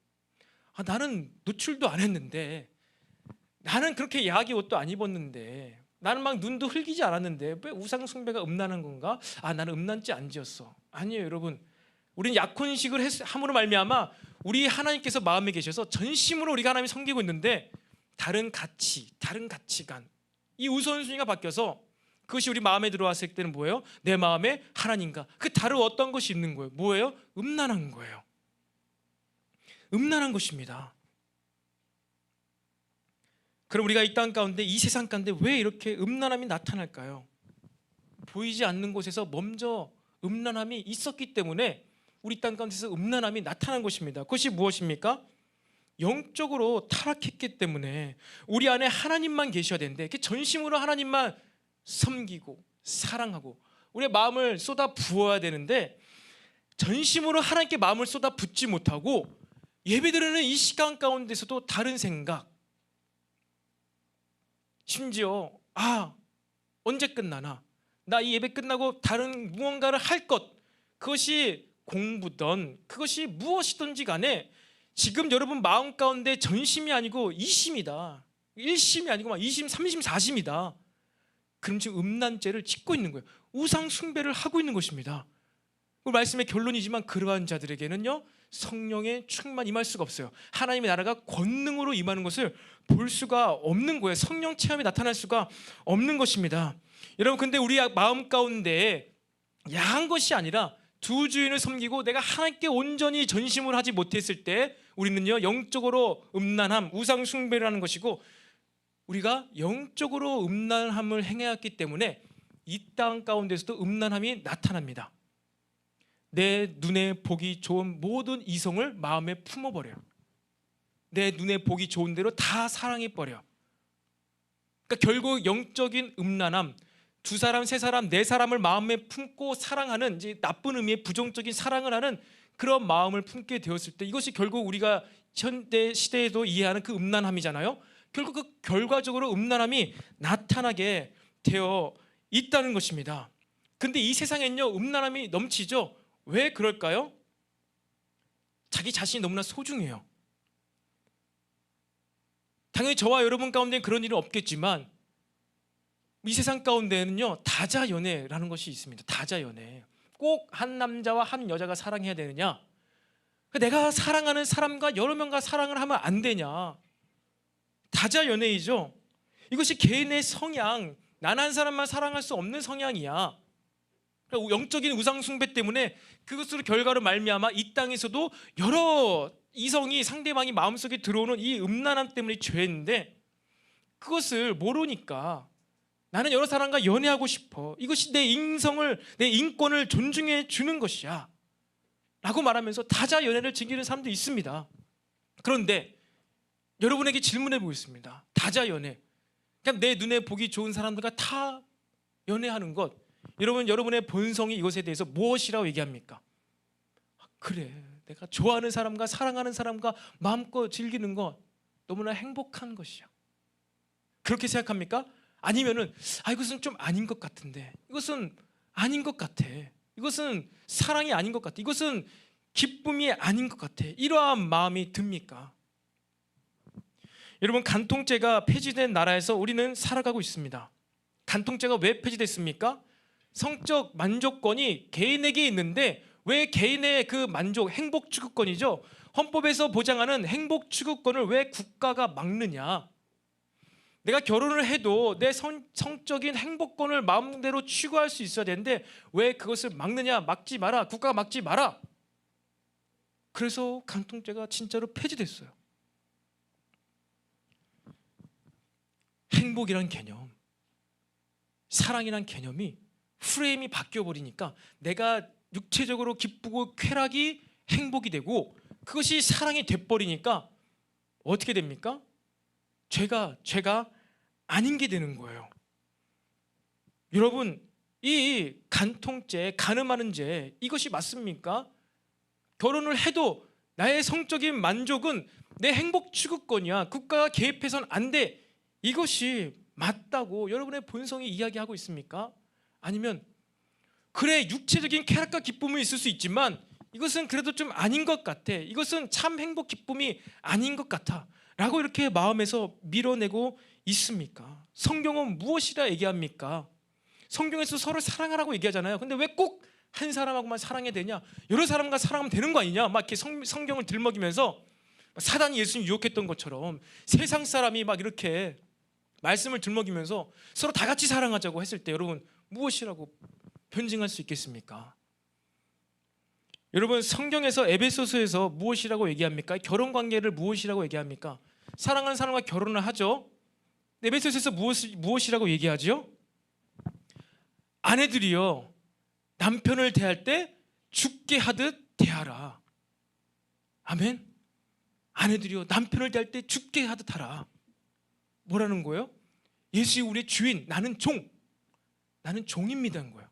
나는 노출도 안 했는데, 나는 그렇게 야하게 옷도 안 입었는데, 나는 막 눈도 흘기지 않았는데 왜 우상숭배가 음란한 건가? 나는 음란죄 안 지었어. 아니에요, 여러분. 우리는 약혼식을 함으로 말미암아 우리 하나님께서 마음에 계셔서 전심으로 우리가 하나님을 섬기고 있는데 다른 가치, 다른 가치관, 이 우선순위가 바뀌어서 그것이 우리 마음에 들어왔을 때는 뭐예요? 내 마음에 하나님과 그 다른 어떤 것이 있는 거예요. 뭐예요? 음란한 거예요. 음란한 것입니다. 그럼 우리가 이 땅 가운데, 이 세상 가운데 왜 이렇게 음란함이 나타날까요? 보이지 않는 곳에서 먼저 음란함이 있었기 때문에 우리 땅 가운데서 음란함이 나타난 것입니다. 그것이 무엇입니까? 영적으로 타락했기 때문에 우리 안에 하나님만 계셔야 되는데 이렇게 전심으로 하나님만 섬기고 사랑하고 우리의 마음을 쏟아 부어야 되는데 전심으로 하나님께 마음을 쏟아 붓지 못하고 예배드리는 이 시간 가운데서도 다른 생각, 심지어 언제 끝나나, 나 이 예배 끝나고 다른 무언가를 할 것, 그것이 공부든 그것이 무엇이든지 간에 지금 여러분 마음 가운데 전심이 아니고 이심이다, 1심이 아니고 막 2심, 3심, 4심이다. 그럼 지금 음란죄를 짓고 있는 거예요. 우상 숭배를 하고 있는 것입니다. 그 말씀의 결론이지만 그러한 자들에게는요 성령의 충만 임할 수가 없어요. 하나님의 나라가 권능으로 임하는 것을 볼 수가 없는 거예요. 성령 체험이 나타날 수가 없는 것입니다. 여러분, 근데 우리 마음 가운데 야한 것이 아니라 두 주인을 섬기고 내가 하나님께 온전히 전심을 하지 못했을 때 우리는요 영적으로 음란함, 우상 숭배를 하는 것이고, 우리가 영적으로 음란함을 행해왔기 때문에 이 땅 가운데서도 음란함이 나타납니다. 내 눈에 보기 좋은 모든 이성을 마음에 품어버려요. 내 눈에 보기 좋은 대로 다 사랑해버려. 그러니까 결국 영적인 음란함, 두 사람, 세 사람, 네 사람을 마음에 품고 사랑하는, 이제 나쁜 의미의 부정적인 사랑을 하는 그런 마음을 품게 되었을 때 이것이 결국 우리가 현대 시대에도 이해하는 그 음란함이잖아요. 결국 그 결과적으로 음란함이 나타나게 되어 있다는 것입니다. 근데 이 세상엔요 음란함이 넘치죠. 왜 그럴까요? 자기 자신이 너무나 소중해요. 당연히 저와 여러분 가운데는 그런 일은 없겠지만 이 세상 가운데는요 다자연애라는 것이 있습니다. 다자연애. 꼭 한 남자와 한 여자가 사랑해야 되느냐? 내가 사랑하는 사람과 여러 명과 사랑을 하면 안 되냐? 다자연애이죠. 이것이 개인의 성향, 난 한 사람만 사랑할 수 없는 성향이야. 영적인 우상 숭배 때문에 그것으로 결과로 말미암아 이 땅에서도 여러 이성이 상대방이 마음속에 들어오는 이 음란함 때문에 죄인데, 그것을 모르니까 나는 여러 사람과 연애하고 싶어, 이것이 내 인성을, 내 인권을 존중해 주는 것이야 라고 말하면서 다자연애를 즐기는 사람도 있습니다. 그런데 여러분에게 질문해 보겠습니다. 다자연애, 그냥 내 눈에 보기 좋은 사람들과 다 연애하는 것, 여러분의 본성이 이것에 대해서 무엇이라고 얘기합니까? 그래, 내가 좋아하는 사람과 사랑하는 사람과 마음껏 즐기는 것 너무나 행복한 것이야, 그렇게 생각합니까? 아니면은 이것은 좀 아닌 것 같은데, 이것은 아닌 것 같아, 이것은 사랑이 아닌 것 같아, 이것은 기쁨이 아닌 것 같아, 이러한 마음이 듭니까? 여러분, 간통죄가 폐지된 나라에서 우리는 살아가고 있습니다. 간통죄가 왜 폐지됐습니까? 성적 만족권이 개인에게 있는데 왜 개인의 그 만족, 행복 추구권이죠, 헌법에서 보장하는 행복 추구권을 왜 국가가 막느냐? 내가 결혼을 해도 내 성적인 행복권을 마음대로 추구할 수 있어야 되는데 왜 그것을 막느냐? 막지 마라, 국가가 막지 마라. 그래서 간통죄가 진짜로 폐지됐어요. 행복이란 개념, 사랑이란 개념이 프레임이 바뀌어버리니까 내가 육체적으로 기쁘고 쾌락이 행복이 되고 그것이 사랑이 돼버리니까 어떻게 됩니까? 죄가 아닌 게 되는 거예요. 여러분, 이 간통죄, 간음하는 죄, 이것이 맞습니까? 결혼을 해도 나의 성적인 만족은 내 행복 추구권이야, 국가가 개입해서는 안 돼, 이것이 맞다고 여러분의 본성이 이야기하고 있습니까? 아니면 그래, 육체적인 쾌락과 기쁨은 있을 수 있지만 이것은 그래도 좀 아닌 것 같아, 이것은 참 행복 기쁨이 아닌 것 같아 라고 이렇게 마음에서 밀어내고 있습니까? 성경은 무엇이라 얘기합니까? 성경에서 서로 사랑하라고 얘기하잖아요. 근데 왜 꼭 한 사람하고만 사랑해야 되냐? 여러 사람과 사랑하면 되는 거 아니냐? 막 이렇게 성경을 들먹이면서 사단이 예수님 유혹했던 것처럼 세상 사람이 막 이렇게 말씀을 들먹이면서 서로 다 같이 사랑하자고 했을 때 여러분 무엇이라고 변증할 수 있겠습니까? 여러분, 성경에서 에베소서에서 무엇이라고 얘기합니까? 결혼 관계를 무엇이라고 얘기합니까? 사랑하는 사람과 결혼을 하죠. 에베소서에서 무엇이라고 얘기하죠? 아내들이요, 남편을 대할 때 죽게 하듯 대하라. 아멘. 아내들이여 남편을 대할 때 죽게 하듯 하라. 뭐라는 거예요? 예수의 우리의 주인, 나는 종입니다는 거예요.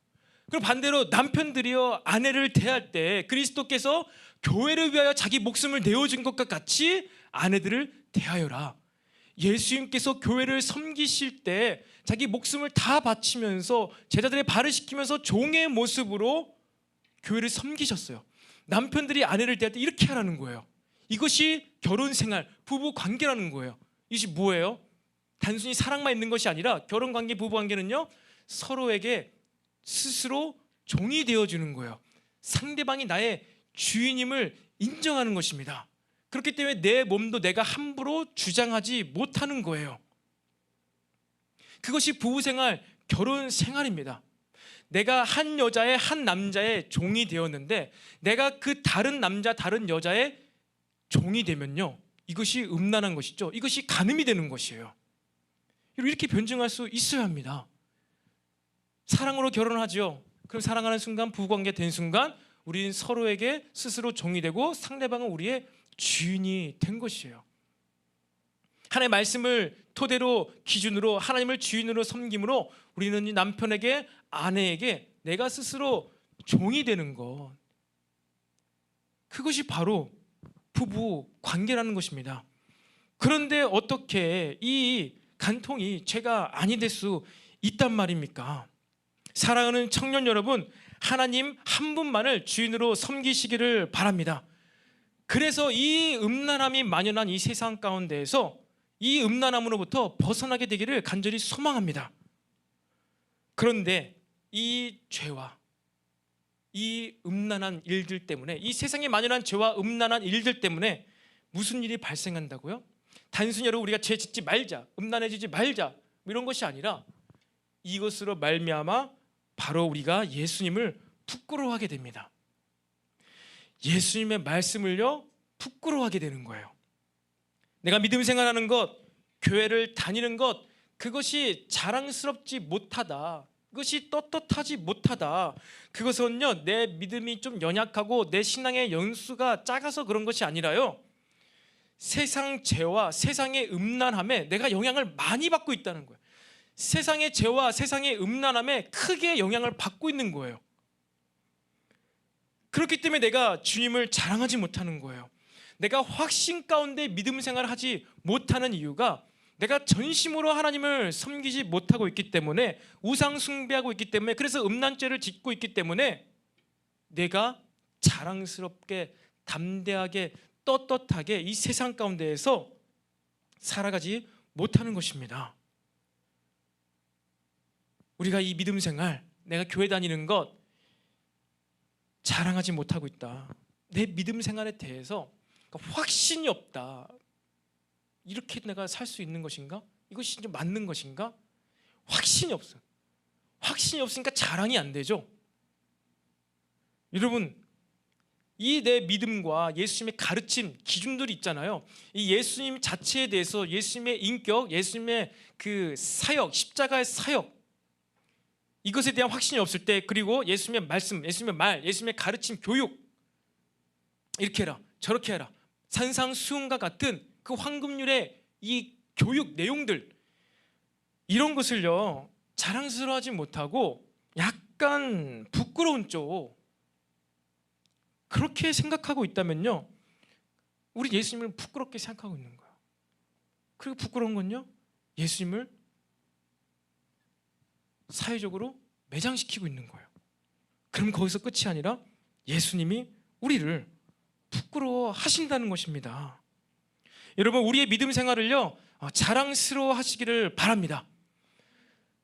그럼 반대로 남편들이여 아내를 대할 때 그리스도께서 교회를 위하여 자기 목숨을 내어준 것과 같이 아내들을 대하여라. 예수님께서 교회를 섬기실 때 자기 목숨을 다 바치면서 제자들의 발을 씻기면서 종의 모습으로 교회를 섬기셨어요. 남편들이 아내를 대할 때 이렇게 하라는 거예요. 이것이 결혼생활, 부부관계라는 거예요. 이것이 뭐예요? 단순히 사랑만 있는 것이 아니라 결혼관계, 부부관계는요, 서로에게 스스로 종이 되어주는 거예요. 상대방이 나의 주인임을 인정하는 것입니다. 그렇기 때문에 내 몸도 내가 함부로 주장하지 못하는 거예요. 그것이 부부생활, 결혼생활입니다. 내가 한 여자의 한 남자의 종이 되었는데 내가 그 다른 남자 다른 여자의 종이 되면요, 이것이 음란한 것이죠. 이것이 간음이 되는 것이에요. 이렇게 변증할 수 있어야 합니다. 사랑으로 결혼하죠. 그럼 사랑하는 순간, 부부관계 된 순간 우리는 서로에게 스스로 종이 되고 상대방은 우리의 주인이 된 것이에요. 하나님의 말씀을 토대로 기준으로 하나님을 주인으로 섬김으로 우리는 이 남편에게, 아내에게 내가 스스로 종이 되는 것, 그것이 바로 부부 관계라는 것입니다. 그런데 어떻게 이 간통이 죄가 아니 될 수 있단 말입니까? 사랑하는 청년 여러분, 하나님 한 분만을 주인으로 섬기시기를 바랍니다. 그래서 이 음란함이 만연한 이 세상 가운데에서 이 음란함으로부터 벗어나게 되기를 간절히 소망합니다. 그런데 이 죄와 이 음란한 일들 때문에, 이 세상에 만연한 죄와 음란한 일들 때문에 무슨 일이 발생한다고요? 단순히 여러분 우리가 죄 짓지 말자, 음란해지지 말자 이런 것이 아니라 이것으로 말미암아 바로 우리가 예수님을 부끄러워하게 됩니다. 예수님의 말씀을요 부끄러워하게 되는 거예요. 내가 믿음 생활하는 것, 교회를 다니는 것, 그것이 자랑스럽지 못하다, 그것이 떳떳하지 못하다, 그것은요 내 믿음이 좀 연약하고 내 신앙의 연수가 작아서 그런 것이 아니라요, 세상 죄와 세상의 음란함에 내가 영향을 많이 받고 있다는 거예요. 세상의 죄와 세상의 음란함에 크게 영향을 받고 있는 거예요. 그렇기 때문에 내가 주님을 자랑하지 못하는 거예요. 내가 확신 가운데 믿음 생활을 하지 못하는 이유가 내가 전심으로 하나님을 섬기지 못하고 있기 때문에, 우상 숭배하고 있기 때문에, 그래서 음란죄를 짓고 있기 때문에 내가 자랑스럽게 담대하게 떳떳하게 이 세상 가운데에서 살아가지 못하는 것입니다. 우리가 이 믿음 생활, 내가 교회 다니는 것 자랑하지 못하고 있다, 내 믿음 생활에 대해서 확신이 없다, 이렇게 내가 살 수 있는 것인가? 이것이 좀 맞는 것인가? 확신이 없어요. 확신이 없으니까 자랑이 안 되죠. 여러분, 이 내 믿음과 예수님의 가르침, 기준들이 있잖아요. 이 예수님 자체에 대해서, 예수님의 인격, 예수님의 그 사역, 십자가의 사역, 이것에 대한 확신이 없을 때, 그리고 예수님의 말씀, 예수님의 말, 예수님의 가르침, 교육, 이렇게 해라, 저렇게 해라, 산상수훈과 같은 그 황금률의 이 교육 내용들, 이런 것을요 자랑스러워하지 못하고 약간 부끄러운 쪽, 그렇게 생각하고 있다면요 우리 예수님을 부끄럽게 생각하고 있는 거예요. 그리고 부끄러운 건요, 예수님을 사회적으로 매장시키고 있는 거예요. 그럼 거기서 끝이 아니라 예수님이 우리를 부끄러워하신다는 것입니다. 여러분, 우리의 믿음 생활을요 자랑스러워 하시기를 바랍니다.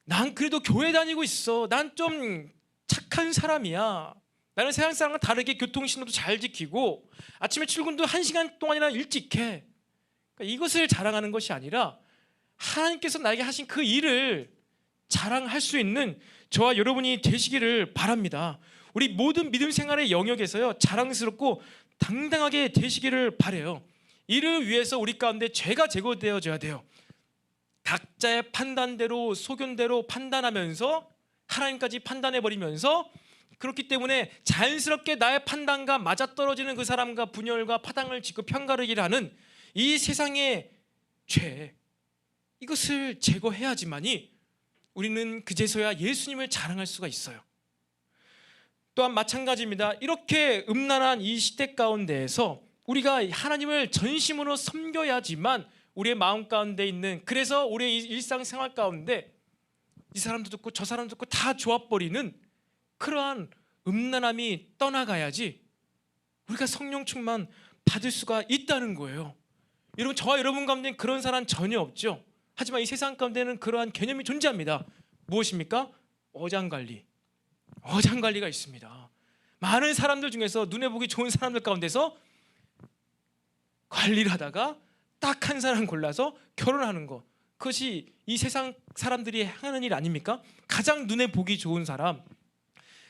난 그래도 교회 다니고 있어, 난 좀 착한 사람이야, 나는 세상 사람과 다르게 교통신호도 잘 지키고 아침에 출근도 1시간 동안이나 일찍 해. 그러니까 이것을 자랑하는 것이 아니라 하나님께서 나에게 하신 그 일을 자랑할 수 있는 저와 여러분이 되시기를 바랍니다. 우리 모든 믿음 생활의 영역에서요 자랑스럽고 당당하게 되시기를 바라요. 이를 위해서 우리 가운데 죄가 제거되어져야 돼요. 각자의 판단대로, 소견대로 판단하면서 하나님까지 판단해버리면서, 그렇기 때문에 자연스럽게 나의 판단과 맞아떨어지는 그 사람과 분열과 파당을 짓고 편가르기를 하는 이 세상의 죄, 이것을 제거해야지만이 우리는 그제서야 예수님을 자랑할 수가 있어요. 또한 마찬가지입니다. 이렇게 음란한 이 시대 가운데에서 우리가 하나님을 전심으로 섬겨야지만 우리의 마음 가운데 있는, 그래서 우리의 일상생활 가운데 이 사람도 듣고 저 사람도 듣고 다 좋아버리는 그러한 음란함이 떠나가야지 우리가 성령 충만 받을 수가 있다는 거예요. 여러분, 저와 여러분 가운데 그런 사람 전혀 없죠. 하지만 이 세상 가운데는 그러한 개념이 존재합니다. 무엇입니까? 어장관리. 어장관리가 있습니다. 많은 사람들 중에서 눈에 보기 좋은 사람들 가운데서 관리를 하다가 딱 한 사람 골라서 결혼하는 것, 그것이 이 세상 사람들이 하는 일 아닙니까? 가장 눈에 보기 좋은 사람,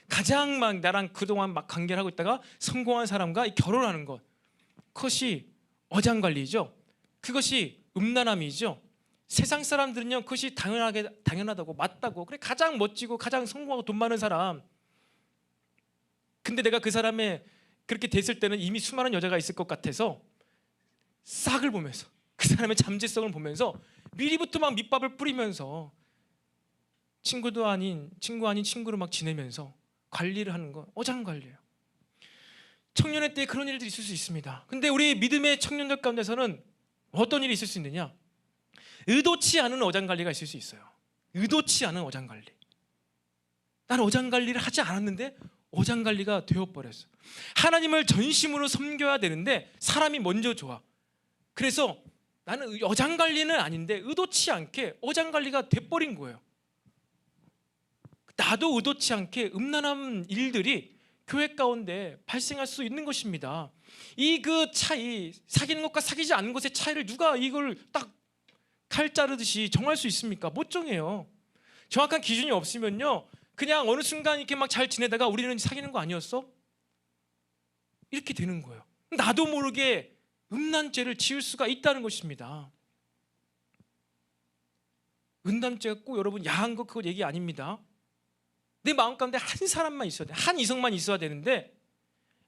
가장 막 나랑 그동안 막 관계를 하고 있다가 성공한 사람과 결혼하는 것, 그것이 어장관리죠. 그것이 음란함이죠. 세상 사람들은요, 그것이 당연하다고 맞다고, 그래 가장 멋지고 가장 성공하고 돈 많은 사람. 근데 내가 그 사람의 그렇게 됐을 때는 이미 수많은 여자가 있을 것 같아서 싹을 보면서, 그 사람의 잠재성을 보면서 미리부터 막 밑밥을 뿌리면서 친구 아닌 친구로 막 지내면서 관리를 하는 건 어장관리예요. 청년의 때 그런 일들이 있을 수 있습니다. 근데 우리 믿음의 청년들 가운데서는 어떤 일이 있을 수 있느냐? 의도치 않은 어장관리가 있을 수 있어요. 의도치 않은 어장관리. 나는 어장관리를 하지 않았는데 어장관리가 되어버렸어. 하나님을 전심으로 섬겨야 되는데 사람이 먼저 좋아. 그래서 나는 어장관리는 아닌데 의도치 않게 어장관리가 돼버린 거예요. 나도 의도치 않게 음란한 일들이 교회 가운데 발생할 수 있는 것입니다. 이 그 차이, 사귀는 것과 사귀지 않는 것의 차이를 누가 이걸 딱 칼 자르듯이 정할 수 있습니까? 못 정해요. 정확한 기준이 없으면요, 그냥 어느 순간 이렇게 막 잘 지내다가 우리는 사귀는 거 아니었어? 이렇게 되는 거예요. 나도 모르게 음란죄를 지을 수가 있다는 것입니다. 음란죄가 꼭 여러분 야한 거 그거 얘기 아닙니다. 내 마음 가운데 한 사람만 있어야 돼. 한 이성만 있어야 되는데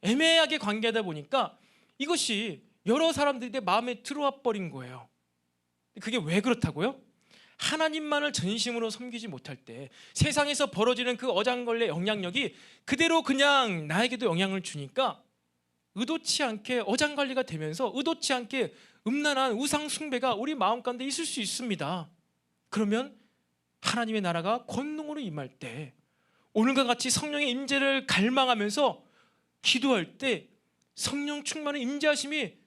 애매하게 관계하다 보니까 이것이 여러 사람들이 내 마음에 들어와 버린 거예요. 그게 왜 그렇다고요? 하나님만을 전심으로 섬기지 못할 때 세상에서 벌어지는 그 어장관리의 영향력이 그대로 그냥 나에게도 영향을 주니까 의도치 않게 어장관리가 되면서 의도치 않게 음란한 우상 숭배가 우리 마음 가운데 있을 수 있습니다. 그러면 하나님의 나라가 권능으로 임할 때, 오늘과 같이 성령의 임재를 갈망하면서 기도할 때 성령 충만의 임재하심이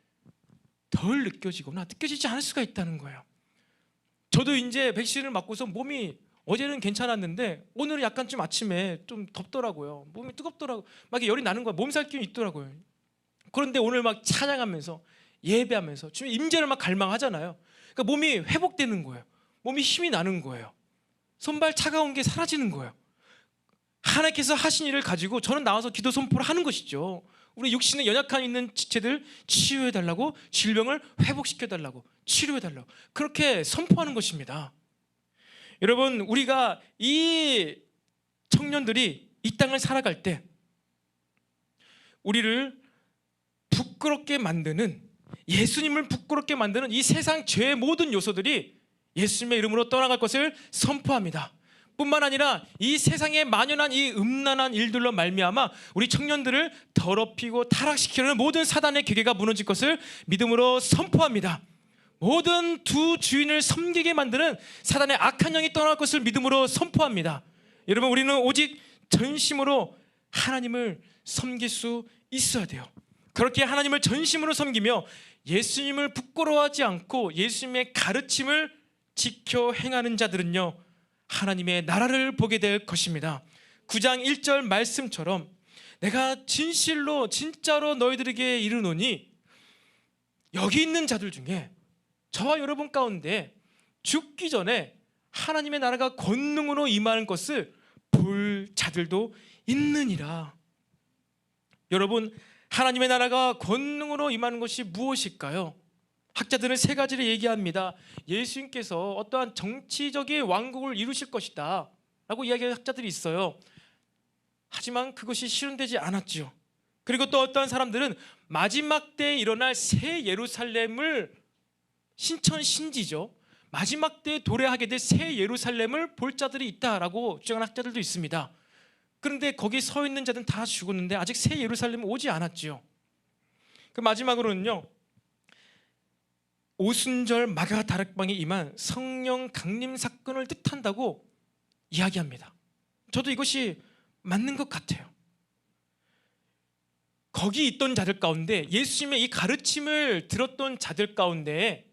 덜 느껴지거나 느껴지지 않을 수가 있다는 거예요. 저도 이제 백신을 맞고서 몸이 어제는 괜찮았는데 오늘은 약간 좀 아침에 좀 덥더라고요. 몸이 뜨겁더라고요. 막 열이 나는 거야. 몸살 기운이 있더라고요. 그런데 오늘 막 찬양하면서 예배하면서 주님 임재를 막 갈망하잖아요. 그러니까 몸이 회복되는 거예요. 몸이 힘이 나는 거예요. 손발 차가운 게 사라지는 거예요. 하나님께서 하신 일을 가지고 저는 나와서 기도 선포를 하는 것이죠. 우리 육신에 연약한 있는 지체들 치유해달라고, 질병을 회복시켜달라고, 치료해달라고, 그렇게 선포하는 것입니다. 여러분, 우리가 이 청년들이 이 땅을 살아갈 때 우리를 부끄럽게 만드는, 예수님을 부끄럽게 만드는 이 세상 죄의 모든 요소들이 예수님의 이름으로 떠나갈 것을 선포합니다. 뿐만 아니라 이 세상에 만연한 이 음란한 일들로 말미암아 우리 청년들을 더럽히고 타락시키는 모든 사단의 계계가 무너질 것을 믿음으로 선포합니다. 모든 두 주인을 섬기게 만드는 사단의 악한 영이 떠날 것을 믿음으로 선포합니다. 여러분, 우리는 오직 전심으로 하나님을 섬길 수 있어야 돼요. 그렇게 하나님을 전심으로 섬기며 예수님을 부끄러워하지 않고 예수님의 가르침을 지켜 행하는 자들은요, 하나님의 나라를 보게 될 것입니다. 9장 1절 말씀처럼 내가 진실로 진짜로 너희들에게 이르노니, 여기 있는 자들 중에 저와 여러분 가운데 죽기 전에 하나님의 나라가 권능으로 임하는 것을 볼 자들도 있느니라. 여러분, 하나님의 나라가 권능으로 임하는 것이 무엇일까요? 학자들은 세 가지를 얘기합니다. 예수님께서 어떠한 정치적인 왕국을 이루실 것이다 라고 이야기하는 학자들이 있어요. 하지만 그것이 실현되지 않았죠. 그리고 또 어떠한 사람들은 마지막 때에 일어날 새 예루살렘을 신천신지죠. 마지막 때에 도래하게 될 새 예루살렘을 볼 자들이 있다라고 주장하는 학자들도 있습니다. 그런데 거기 서 있는 자들은 다 죽었는데 아직 새 예루살렘은 오지 않았죠. 그 마지막으로는요, 오순절 마가다락방에 임한 성령 강림 사건을 뜻한다고 이야기합니다. 저도 이것이 맞는 것 같아요. 거기 있던 자들 가운데, 예수님의 이 가르침을 들었던 자들 가운데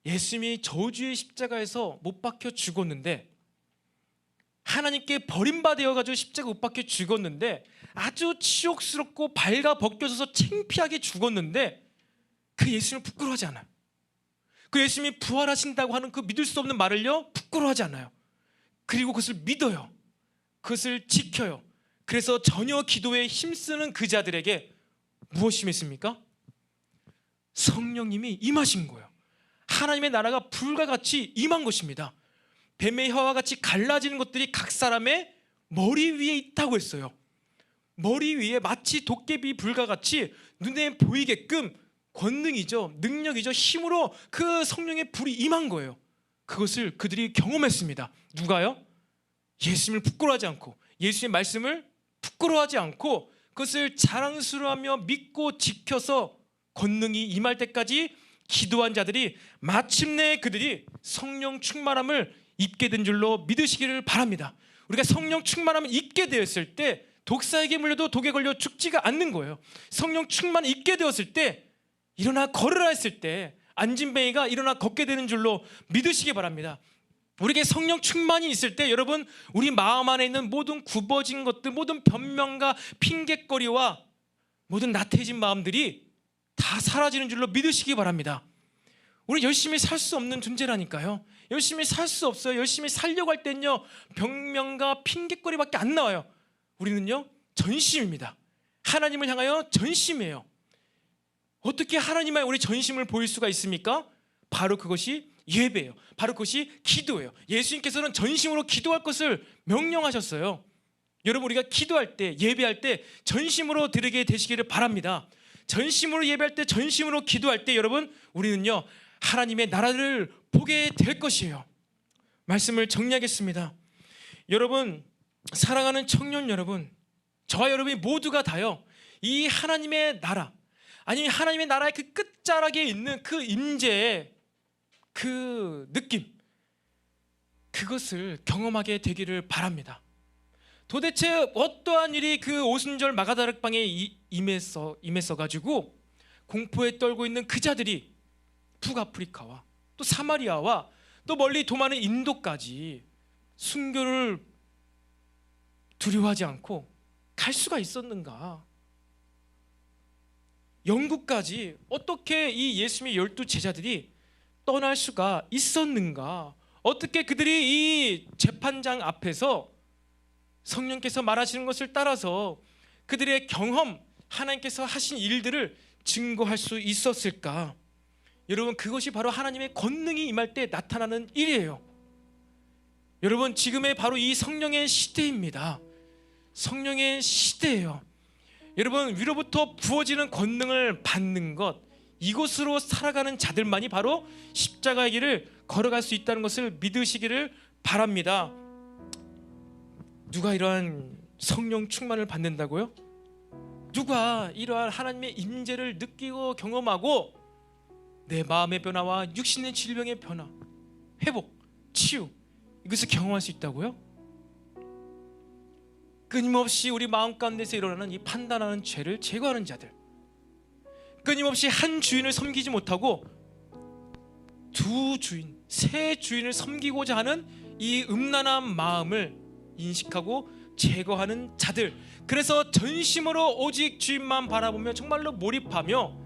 예수님이 저주의 십자가에서 못 박혀 죽었는데, 하나님께 버림받아 가지고 십자가 못 박혀 죽었는데, 아주 치욕스럽고 발가 벗겨져서 창피하게 죽었는데, 그 예수님을 부끄러워하지 않아요. 그 예수님이 부활하신다고 하는 그 믿을 수 없는 말을요, 부끄러워하지 않아요. 그리고 그것을 믿어요. 그것을 지켜요. 그래서 전혀 기도에 힘쓰는 그 자들에게 무엇이 있습니까? 성령님이 임하신 거예요. 하나님의 나라가 불과 같이 임한 것입니다. 뱀의 혀와 같이 갈라지는 것들이 각 사람의 머리 위에 있다고 했어요. 머리 위에 마치 도깨비 불과 같이 눈에 보이게끔 권능이죠, 능력이죠, 힘으로 그 성령의 불이 임한 거예요. 그것을 그들이 경험했습니다. 누가요? 예수님을 부끄러워하지 않고, 예수님의 말씀을 부끄러워하지 않고 그것을 자랑스러워하며 믿고 지켜서 권능이 임할 때까지 기도한 자들이 마침내 그들이 성령 충만함을 입게 된 줄로 믿으시기를 바랍니다. 우리가 성령 충만함을 입게 되었을 때 독사에게 물려도 독에 걸려 죽지가 않는 거예요. 성령 충만을 입게 되었을 때 일어나 걸으라 했을 때 안진뱅이가 일어나 걷게 되는 줄로 믿으시기 바랍니다. 우리에게 성령 충만이 있을 때 여러분, 우리 마음 안에 있는 모든 굽어진 것들, 모든 변명과 핑곗거리와 모든 나태해진 마음들이 다 사라지는 줄로 믿으시기 바랍니다. 우리 열심히 살 수 없는 존재라니까요. 열심히 살 수 없어요. 열심히 살려고 할 때는요, 변명과 핑곗거리밖에 안 나와요. 우리는요, 전심입니다. 하나님을 향하여 전심이에요. 어떻게 하나님의 우리 전심을 보일 수가 있습니까? 바로 그것이 예배예요. 바로 그것이 기도예요. 예수님께서는 전심으로 기도할 것을 명령하셨어요. 여러분, 우리가 기도할 때, 예배할 때 전심으로 드리게 되시기를 바랍니다. 전심으로 예배할 때, 전심으로 기도할 때 여러분, 우리는요, 하나님의 나라를 보게 될 것이에요. 말씀을 정리하겠습니다. 여러분, 사랑하는 청년 여러분, 저와 여러분이 모두가 다요, 이 하나님의 나라, 아니 하나님의 나라의 그 끝자락에 있는 그 임재의 그 느낌, 그것을 경험하게 되기를 바랍니다. 도대체 어떠한 일이 그 오순절 마가다락방에 임했어 가지고 공포에 떨고 있는 그 자들이 북아프리카와 또 사마리아와 또 멀리 도마는 인도까지 순교를 두려워하지 않고 갈 수가 있었는가? 영국까지 어떻게 이 예수님의 12 제자들이 떠날 수가 있었는가? 어떻게 그들이 이 재판장 앞에서 성령께서 말하시는 것을 따라서 그들의 경험, 하나님께서 하신 일들을 증거할 수 있었을까? 여러분, 그것이 바로 하나님의 권능이 임할 때 나타나는 일이에요. 여러분, 지금의 바로 이 성령의 시대입니다. 성령의 시대예요. 여러분, 위로부터 부어지는 권능을 받는 것, 이곳으로 살아가는 자들만이 바로 십자가의 길을 걸어갈 수 있다는 것을 믿으시기를 바랍니다. 누가 이러한 성령 충만을 받는다고요? 누가 이러한 하나님의 임재를 느끼고 경험하고 내 마음의 변화와 육신의 질병의 변화, 회복, 치유, 이것을 경험할 수 있다고요? 끊임없이 우리 마음 가운데서 일어나는 이 판단하는 죄를 제거하는 자들, 끊임없이 한 주인을 섬기지 못하고 두 주인, 세 주인을 섬기고자 하는 이 음란한 마음을 인식하고 제거하는 자들, 그래서 전심으로 오직 주인만 바라보며 정말로 몰입하며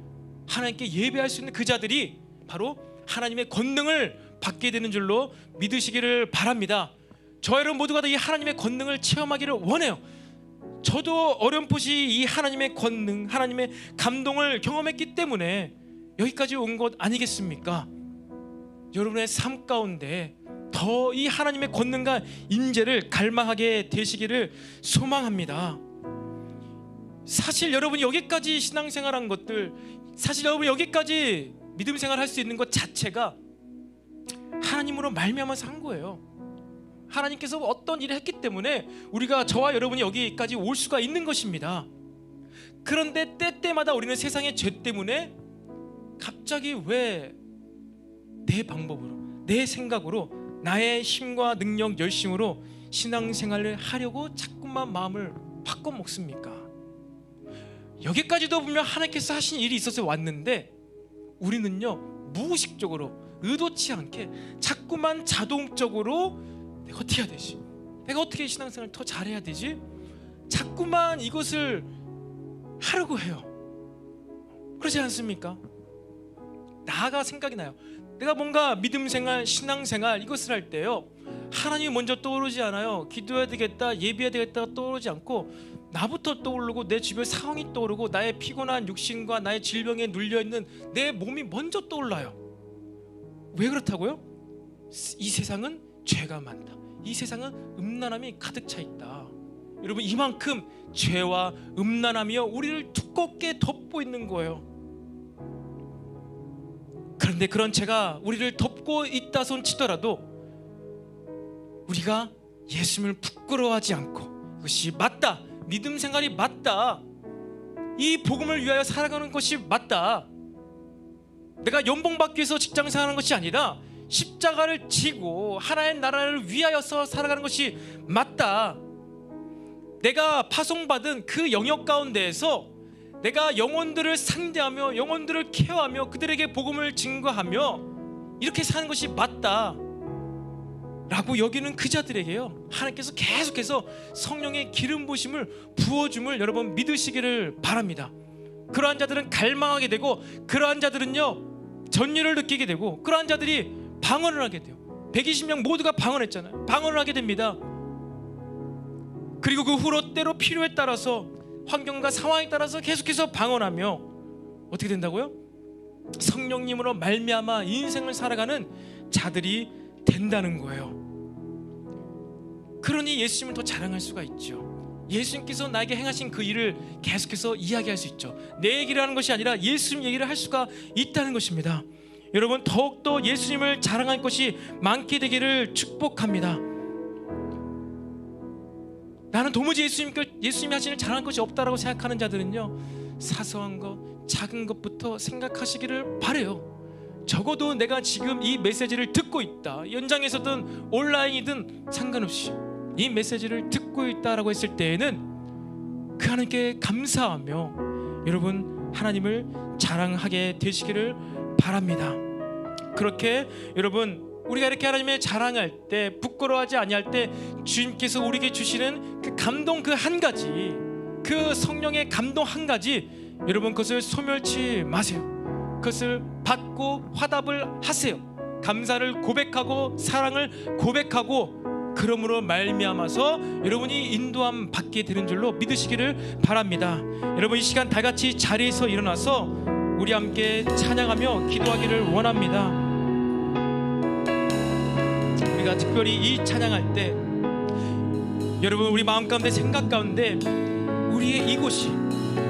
하나님께 예배할 수 있는 그 자들이 바로 하나님의 권능을 받게 되는 줄로 믿으시기를 바랍니다. 저 여러분 모두가 다 이 하나님의 권능을 체험하기를 원해요. 저도 어렴풋이 이 하나님의 권능, 하나님의 감동을 경험했기 때문에 여기까지 온 것 아니겠습니까? 여러분의 삶 가운데 더 이 하나님의 권능과 임재를 갈망하게 되시기를 소망합니다. 사실 여러분이 여기까지 신앙생활한 것들, 사실 여러분이 여기까지 믿음생활 할 수 있는 것 자체가 하나님으로 말미암아서 한 거예요. 하나님께서 어떤 일을 했기 때문에 우리가, 저와 여러분이 여기까지 올 수가 있는 것입니다. 그런데 때때마다 우리는 세상의 죄 때문에 갑자기 왜 내 방법으로, 내 생각으로, 나의 힘과 능력, 열심으로 신앙생활을 하려고 자꾸만 마음을 바꿔먹습니까? 여기까지도 보면 하나님께서 하신 일이 있어서 왔는데 우리는요, 무의식적으로, 의도치 않게 자꾸만 자동적으로 내가 어떻게 해야 되지? 내가 어떻게 신앙생활을 더 잘해야 되지? 자꾸만 이것을 하려고 해요. 그렇지 않습니까? 나가 생각이 나요. 내가 뭔가 믿음생활, 신앙생활 이것을 할 때요, 하나님이 먼저 떠오르지 않아요. 기도해야 되겠다, 예배해야 되겠다가 떠오르지 않고 나부터 떠오르고, 내 주변 상황이 떠오르고, 나의 피곤한 육신과 나의 질병에 눌려있는 내 몸이 먼저 떠올라요. 왜 그렇다고요? 이 세상은 죄가 많다, 이 세상은 음란함이 가득 차 있다. 여러분, 이만큼 죄와 음란함이요 우리를 두껍게 덮고 있는 거예요. 그런데 그런 죄가 우리를 덮고 있다 손 치더라도 우리가 예수님을 부끄러워하지 않고, 이것이 맞다, 믿음 생활이 맞다, 이 복음을 위하여 살아가는 것이 맞다, 내가 연봉 받기 위해서 직장 생활하는 것이 아니라 십자가를 지고 하나의 나라를 위하여서 살아가는 것이 맞다, 내가 파송받은 그 영역 가운데에서 내가 영혼들을 상대하며 영혼들을 케어하며 그들에게 복음을 증거하며 이렇게 사는 것이 맞다 라고 여기는 그 자들에게요, 하나님께서 계속해서 성령의 기름 부으심을 부어줌을 여러분 믿으시기를 바랍니다. 그러한 자들은 갈망하게 되고, 그러한 자들은요 전율을 느끼게 되고, 그러한 자들이 방언을 하게 돼요. 120명 모두가 방언했잖아요. 방언을 하게 됩니다. 그리고 그 후로 때로 필요에 따라서, 환경과 상황에 따라서 계속해서 방언하며 어떻게 된다고요? 성령님으로 말미암아 인생을 살아가는 자들이 된다는 거예요. 그러니 예수님을 더 자랑할 수가 있죠. 예수님께서 나에게 행하신 그 일을 계속해서 이야기할 수 있죠. 내 얘기를 하는 것이 아니라 예수님 얘기를 할 수가 있다는 것입니다. 여러분, 더욱더 예수님을 자랑할 것이 많게 되기를 축복합니다. 나는 도무지 예수님이 하시는 자랑할 것이 없다라고 생각하는 자들은요, 사소한 것, 작은 것부터 생각하시기를 바래요. 적어도 내가 지금 이 메시지를 듣고 있다, 연장에서든 온라인이든 상관없이 이 메시지를 듣고 있다라고 했을 때에는 그 하나님께 감사하며 여러분 하나님을 자랑하게 되시기를 바랍니다. 그렇게 여러분, 우리가 이렇게 하나님의 자랑할 때, 부끄러워하지 아니할 때 주님께서 우리에게 주시는 그 감동, 그 한 가지, 그 성령의 감동 한 가지, 여러분 그것을 소멸치 마세요. 그것을 받고 화답을 하세요. 감사를 고백하고 사랑을 고백하고, 그러므로 말미암아서 여러분이 인도함 받게 되는 줄로 믿으시기를 바랍니다. 여러분, 이 시간 다 같이 자리에서 일어나서 우리 함께 찬양하며 기도하기를 원합니다. 우리가 특별히 이 찬양할 때 여러분, 우리 마음 가운데, 생각 가운데, 우리의 이곳이,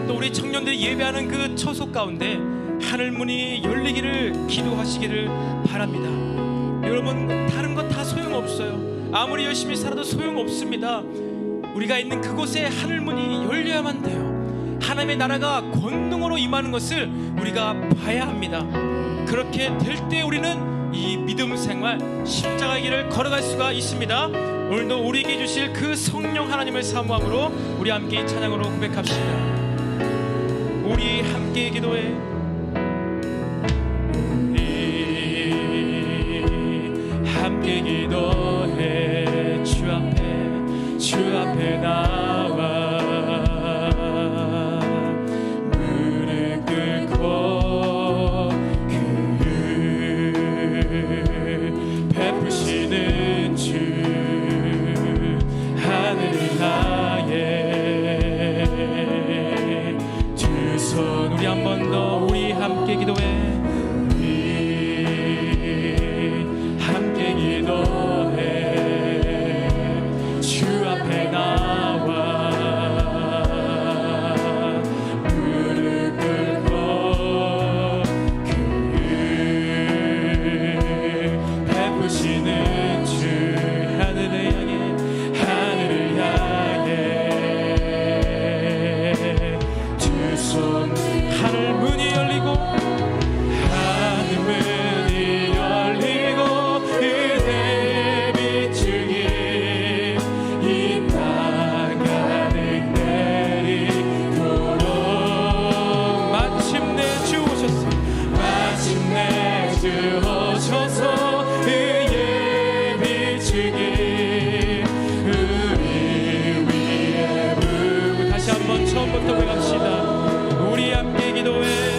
또 우리 청년들이 예배하는 그 처소 가운데 하늘문이 열리기를 기도하시기를 바랍니다. 여러분, 다른 것 다 소용없어요. 아무리 열심히 살아도 소용없습니다. 우리가 있는 그곳에 하늘문이 열려야만 돼요. 하나님의 나라가 권능으로 임하는 것을 우리가 봐야 합니다. 그렇게 될 때 우리는 이 믿음 생활, 십자가의 길을 걸어갈 수가 있습니다. 오늘도 우리에게 주실 그 성령 하나님을 사모함으로 우리 함께 찬양으로 고백합시다. 우리 함께 기도해. 우리 함께 기도해. 주 앞에 나와 무릎 꿇고 베푸시는 주 하늘을 향해 두 손 우리 한 번 더 우리 함께 기도해. 우리 함께 기도해. 주 앞에 나와 크게 우리 위에 부르고 다시 한번 처음부터 고백합시다. 우리 함께 기도해.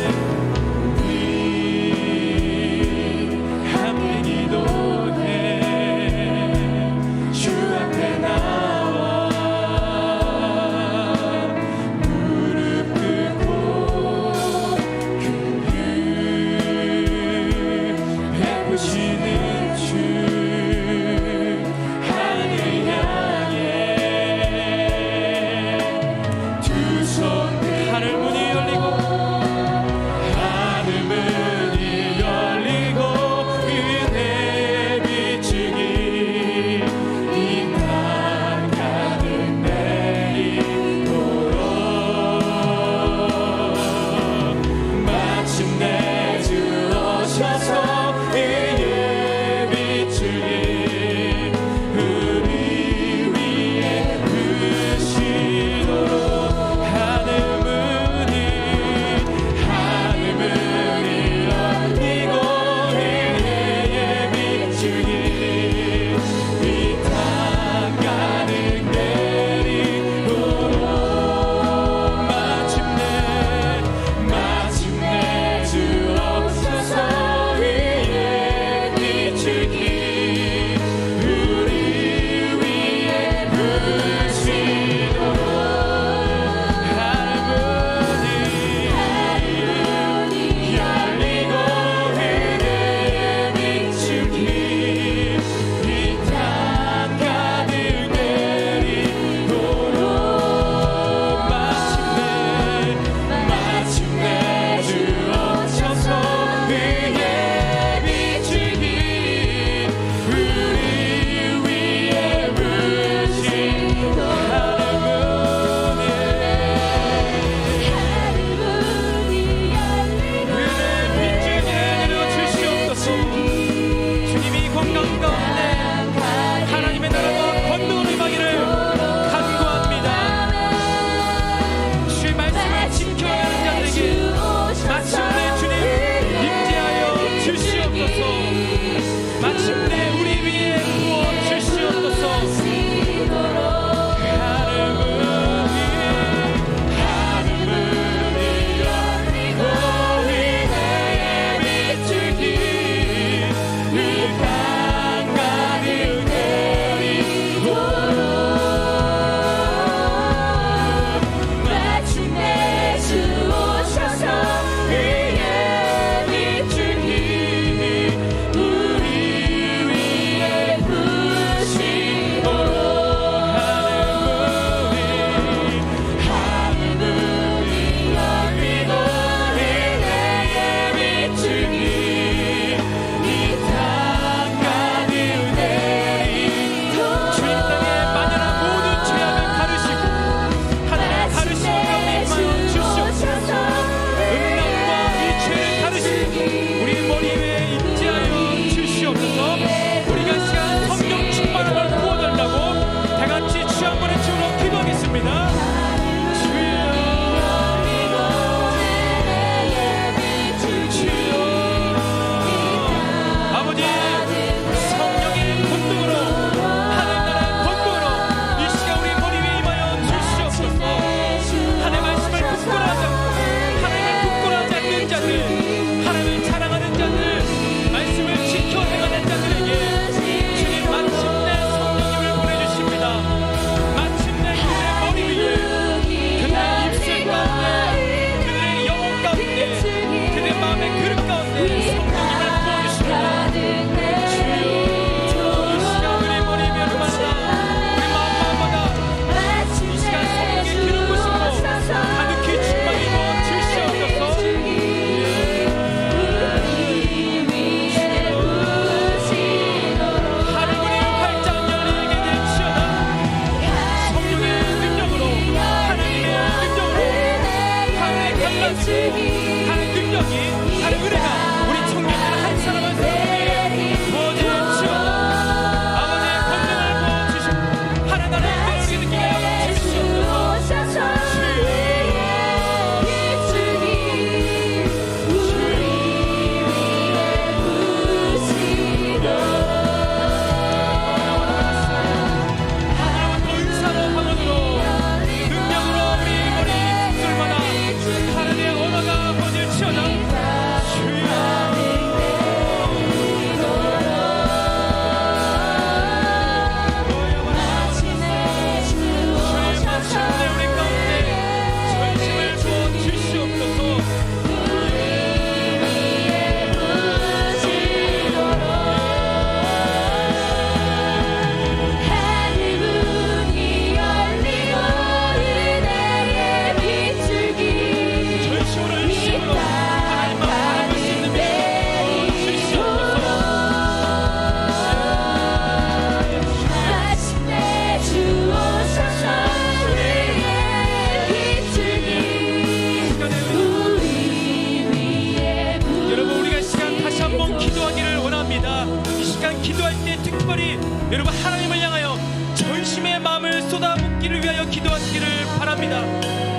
기도하시기를 바랍니다.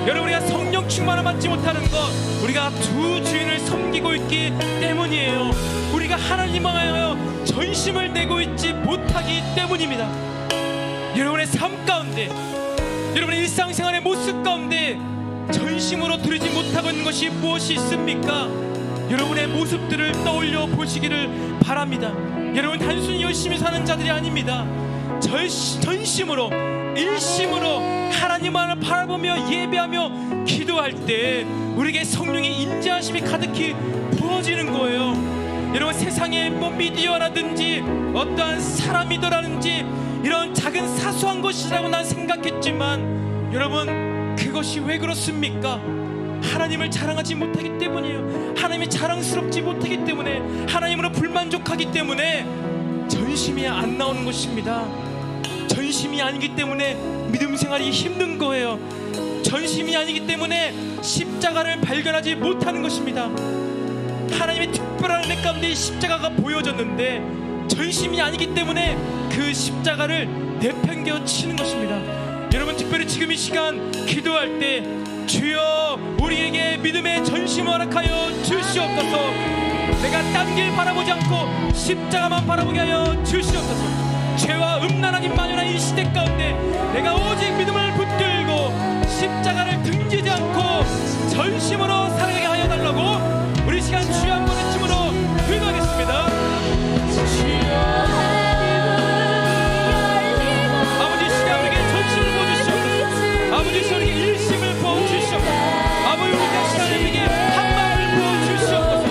여러분, 우리가 성령 충만을 받지 못하는 것, 우리가 두 주인을 섬기고 있기 때문이에요. 우리가 하나님을 향하여 전심을 내고 있지 못하기 때문입니다. 여러분의 삶 가운데, 여러분의 일상생활의 모습 가운데 전심으로 드리지 못하고 있는 것이 무엇이 있습니까? 여러분의 모습들을 떠올려 보시기를 바랍니다. 여러분, 단순히 열심히 사는 자들이 아닙니다. 전심으로, 일심으로 하나님만을 바라보며 예배하며 기도할 때 우리에게 성령의 인자하심이 가득히 부어지는 거예요. 여러분, 세상에 뭐 미디어라든지 어떠한 사람이더라든지 이런 작은 사소한 것이라고 난 생각했지만, 여러분, 그것이 왜 그렇습니까? 하나님을 자랑하지 못하기 때문이에요. 하나님이 자랑스럽지 못하기 때문에, 하나님으로 불만족하기 때문에 전심이 안 나오는 것입니다. 전심이 아니기 때문에 믿음 생활이 힘든 거예요. 전심이 아니기 때문에 십자가를 발견하지 못하는 것입니다. 하나님의 특별한 은혜 가운데 십자가가 보여졌는데 전심이 아니기 때문에 그 십자가를 내팽겨 치는 것입니다. 여러분, 특별히 지금 이 시간 기도할 때, 주여 우리에게 믿음의 전심을 허락하여 주시옵소서. 내가 딴 길 바라보지 않고 십자가만 바라보게 하여 주시옵소서. 죄와 음란하긴 마녀나 이 시대 가운데 내가 오직 믿음을 붙들고 십자가를 등지지 않고 전심으로 살아가게 하여 달라고 우리 시간 주여 한번 외침으로 기도하겠습니다. 아버지, 시간 우리에게 전심을 부어주시옵소서. 아버지, 우리에게 일심을 부어주시옵소서. 아버지, 우리가 시간에 우리에게 한 마음을 부어주시옵소서.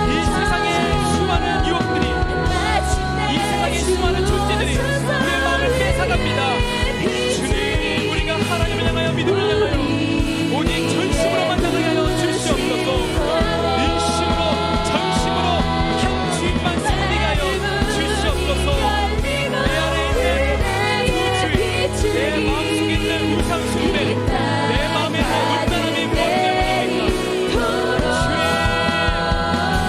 이 세상의 수많은 유혹들이, 이 세상의 수많은 존재들이 우리의 마음을 뺏어갑니다. 주님, 우리가 하나님을 향하여 믿음을 향하여 오직 전심으로만 나가게 하여 주시옵소서. 인심으로, 전심으로 한 주인만 섬기게 하여 주시옵소서. 내 안에 있는 두 주인, 내 마음속에 있는 우상 숭배, 내 마음에 있는 음란함이 무엇 때문입니까? 주의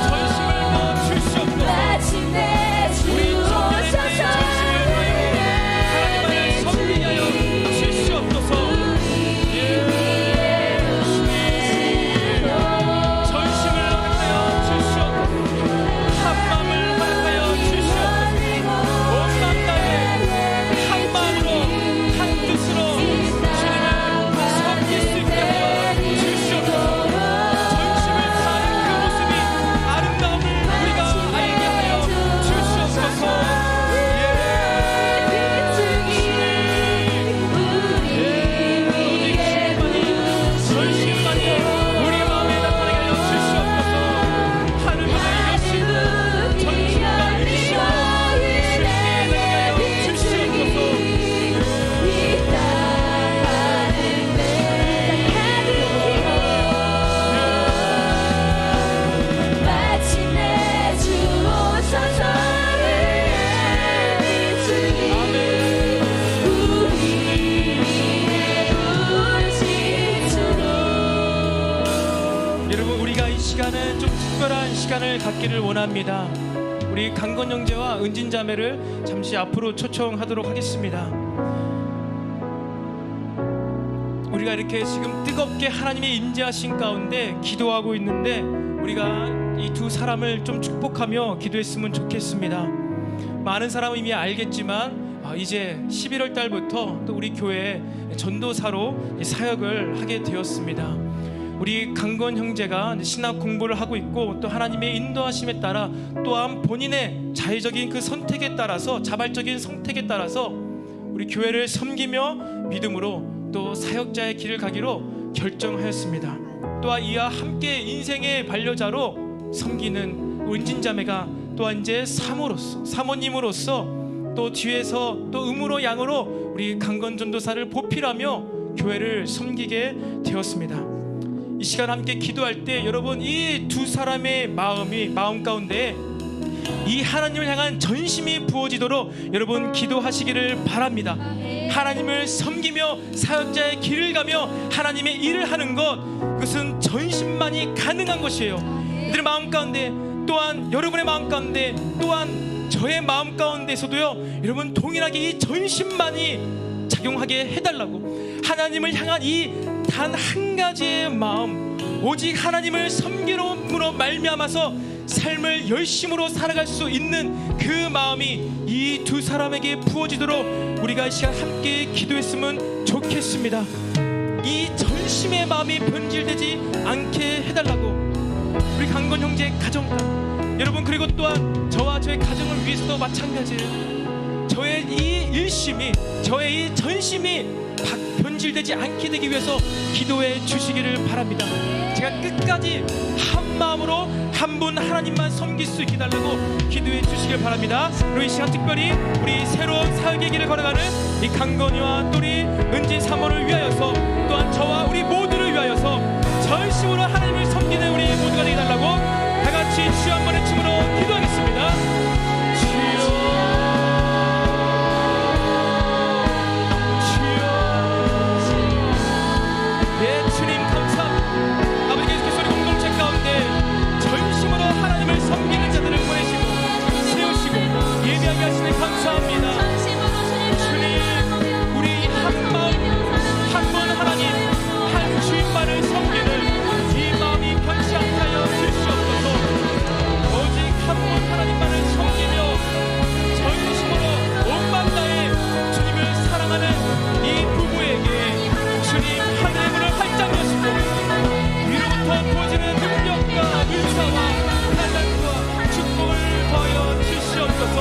전심을 넣어 주시옵소서. 우리 정면에 전심을 다하여 하나님을 섬기게 하여 주시옵소서. 전심을 허락하여 주시옵소서. 한 마음을 허락하여 주시옵소서. 온 마음 다해 한 마음으로, 한 뜻으로 주님을 섬길 수 있게 하여 주시옵소서. 전심을 다하는 그 모습이 아름다움을 우리가 알게 하여 주시옵소서. 전심만이 우리 마음에 나타나게 하여 주시옵소서. 하늘보다 이것이 전심과 일심으로 주님께 나타나게 하여 주시옵소서. 여러분, 우리가 이 시간은 좀 특별한 시간을 갖기를 원합니다. 우리 강건 형제와 은진 자매를 잠시 앞으로 초청하도록 하겠습니다. 우리가 이렇게 지금 뜨겁게 하나님의 임재하신 가운데 기도하고 있는데, 우리가 이 두 사람을 좀 축복하며 기도했으면 좋겠습니다. 많은 사람은 이미 알겠지만 이제 11월 달부터 또 우리 교회에 전도사로 사역을 하게 되었습니다. 우리 강건 형제가 신학 공부를 하고 있고, 또 하나님의 인도하심에 따라 또한 본인의 자의적인 그 선택에 따라서, 자발적인 선택에 따라서 우리 교회를 섬기며 믿음으로 또 사역자의 길을 가기로 결정하였습니다. 또한 이와 함께 인생의 반려자로 섬기는 은진자매가 또한 이제 사모님으로서 또 뒤에서 또 음으로 양으로 우리 강건 전도사를 보필하며 교회를 섬기게 되었습니다. 이 시간 함께 기도할 때 여러분, 이 두 사람의 마음 가운데 이 하나님을 향한 전심이 부어지도록 여러분 기도하시기를 바랍니다. 하나님을 섬기며 사역자의 길을 가며 하나님의 일을 하는 것, 그것은 전심만이 가능한 것이에요. 이들의 마음 가운데, 또한 여러분의 마음 가운데, 또한 저의 마음 가운데서도요, 여러분 동일하게 이 전심만이 작용하게 해달라고, 하나님을 향한 이 단 한 가지의 마음, 오직 하나님을 섬기므로 말미암아서 삶을 열심으로 살아갈 수 있는 그 마음이 이 두 사람에게 부어지도록 우리가 이 시간 함께 기도했으면 좋겠습니다. 이 전심의 마음이 변질되지 않게 해달라고, 우리 강건 형제 가정과 여러분, 그리고 또한 저와 저의 가정을 위해서도 마찬가지예요. 저의 이 일심이, 저의 이 전심이 변질되지 않게 되기 위해서 기도해 주시기를 바랍니다. 제가 끝까지 한 마음으로 한 분 하나님만 섬길 수 있게 달라고 기도해 주시길 바랍니다. 그리고 이 시간 특별히 우리 새로운 사역의 길을 걸어가는 이 강건이와 또 우리 은진 사모를 위하여서, 또한 저와 우리 모두를 위하여서 전심으로 하나님을 섬기는 우리 모두가 되게 달라고 다 같이 주여 한 번의 춤으로 기도하겠습니다. 감사합니다. 주님, 우리 한 마음, 한 분 하나님, 한 주인만을 섬기는 이 마음이 변치 않게 하여 주시옵소서. 오직 한 분 하나님만을 섬기며 전심으로 온 맘 다해 주님을 사랑하는 이 부부에게 주님 하늘의 문을 활짝 여시고 위로부터 부어지는 능력과 은사와 탄란과 축복을 더하여 주시옵소서.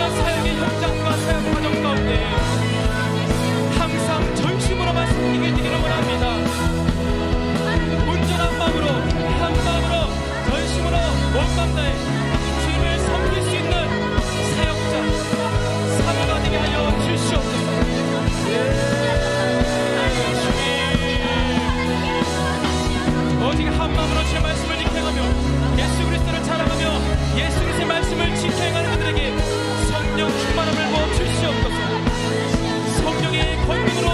사역의 현장과 사역 과정 가운데 항상 전심으로만 섬기게 되기를 원합니다. 온전한 마음으로, 한 마음으로, 전심으로 온 맘 다해 주님을 섬길 수 있는 사역자, 사모가 되게 하여 주시옵소서. 주님, 오직 한 마음으로 제 말씀을 지켜가며 예수 그리스도를 자랑하며 예수 그리스도의 말씀을 지켜 행하는 그들에게 성령 충만함을 부어 주시옵소서. 성령의 권능으로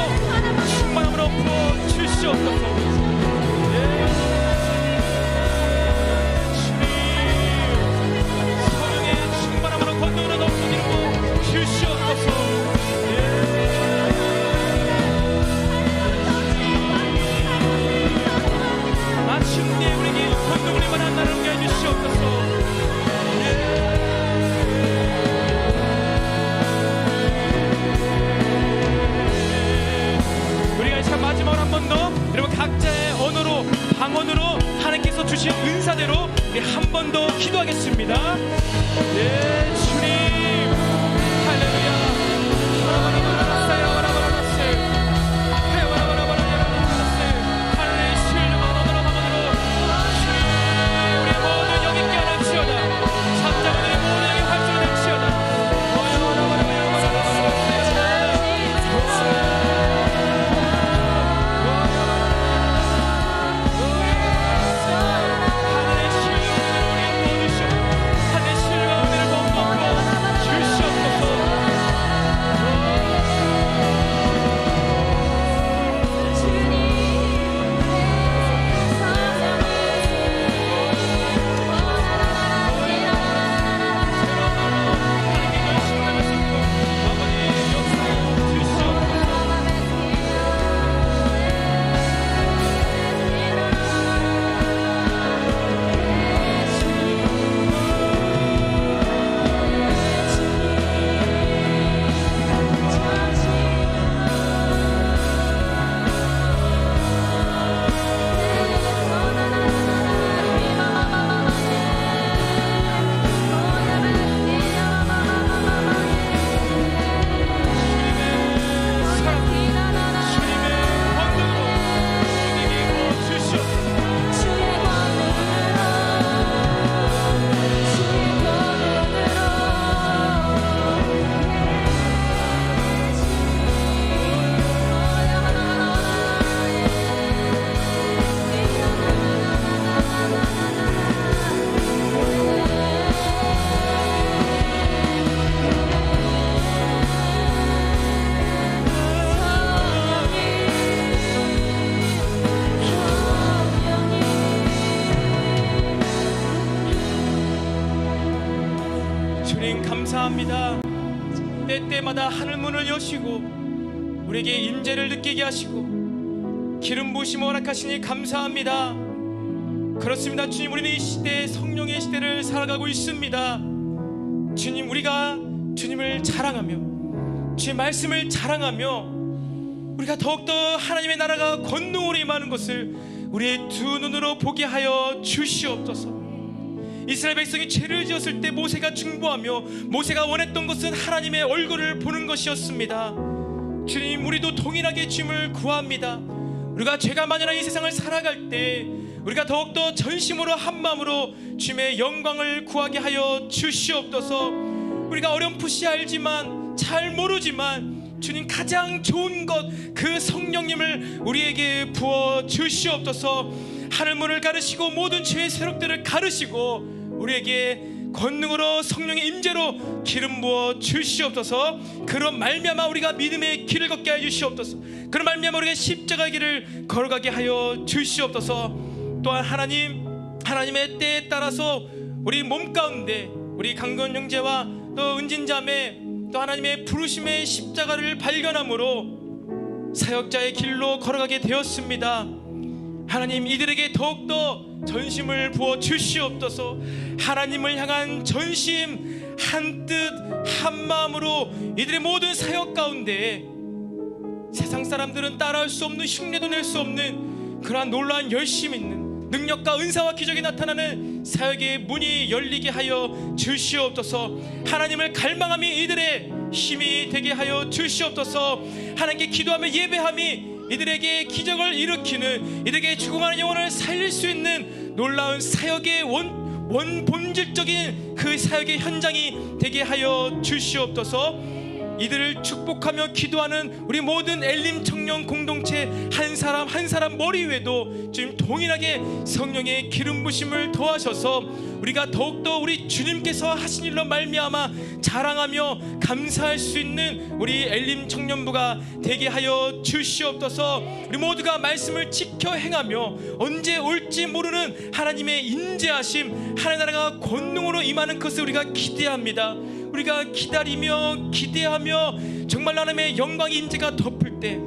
충만함으로 부어 주시옵소서. 주님, 성령의 충만함으로 권능으로 넘치게 부어 주시옵소서. 마침내 우리에게 권능을 임하는 나를 오게 해주시옵소서. 마지막으로 한 번 더 여러분 각자의 언어로, 방언으로 하나님께서 주신 은사대로 우리 한 번 더 기도하겠습니다. 예, 주님, 할렐루야. 감사합니다. 때때마다 하늘 문을 여시고 우리에게 임재를 느끼게 하시고 기름 부으심을 허락하시니 감사합니다. 그렇습니다. 주님, 우리는 이 시대 성령의 시대를 살아가고 있습니다. 주님, 우리가 주님을 자랑하며 주의 말씀을 자랑하며 우리가 더욱더 하나님의 나라가 권능으로 임하는 것을 우리의 두 눈으로 보게 하여 주시옵소서. 이스라엘 백성이 죄를 지었을 때 모세가 중보하며 모세가 원했던 것은 하나님의 얼굴을 보는 것이었습니다. 주님, 우리도 동일하게 주님을 구합니다. 우리가 죄가 만연한 이 세상을 살아갈 때 우리가 더욱더 전심으로 한 마음으로 주님의 영광을 구하게 하여 주시옵소서. 우리가 어렴풋이 알지만 잘 모르지만 주님, 가장 좋은 것 그 성령님을 우리에게 부어 주시옵소서. 하늘문을 가르시고 모든 죄의 세력들을 가르시고 우리에게 권능으로 성령의 임재로 기름 부어 주시옵소서. 그런 말미암아 우리가 믿음의 길을 걷게 하여 주시옵소서. 그런 말미암아 우리가 십자가의 길을 걸어가게 하여 주시옵소서. 또한 하나님의 때에 따라서 우리 몸 가운데 우리 강건 형제와 또 은진자매 또 하나님의 부르심의 십자가를 발견함으로 사역자의 길로 걸어가게 되었습니다. 하나님, 이들에게 더욱더 전심을 부어 주시옵소서. 하나님을 향한 전심, 한 뜻, 한 마음으로 이들의 모든 사역 가운데 세상 사람들은 따라할 수 없는, 흉내도 낼 수 없는 그러한 놀라운 열심 있는 능력과 은사와 기적이 나타나는 사역의 문이 열리게 하여 주시옵소서. 하나님을 갈망함이 이들의 힘이 되게 하여 주시옵소서. 하나님께 기도하며 예배함이 이들에게 기적을 일으키는, 이들에게 죽어가는 영혼을 살릴 수 있는 놀라운 사역의 본질적인 그 사역의 현장이 되게 하여 주시옵소서. 이들을 축복하며 기도하는 우리 모든 엘림 청년 공동체 한 사람 한 사람 머리 위에도 지금 동일하게 성령의 기름 부심을 더하셔서 우리가 더욱더 우리 주님께서 하신 일로 말미암아 자랑하며 감사할 수 있는 우리 엘림 청년부가 되게 하여 주시옵소서. 우리 모두가 말씀을 지켜 행하며 언제 올지 모르는 하나님의 인재하심, 하나님 나라가 권능으로 임하는 것을 우리가 기대합니다. 우리가 기다리며 기대하며 정말 하나님의 영광의 임재가 덮을 때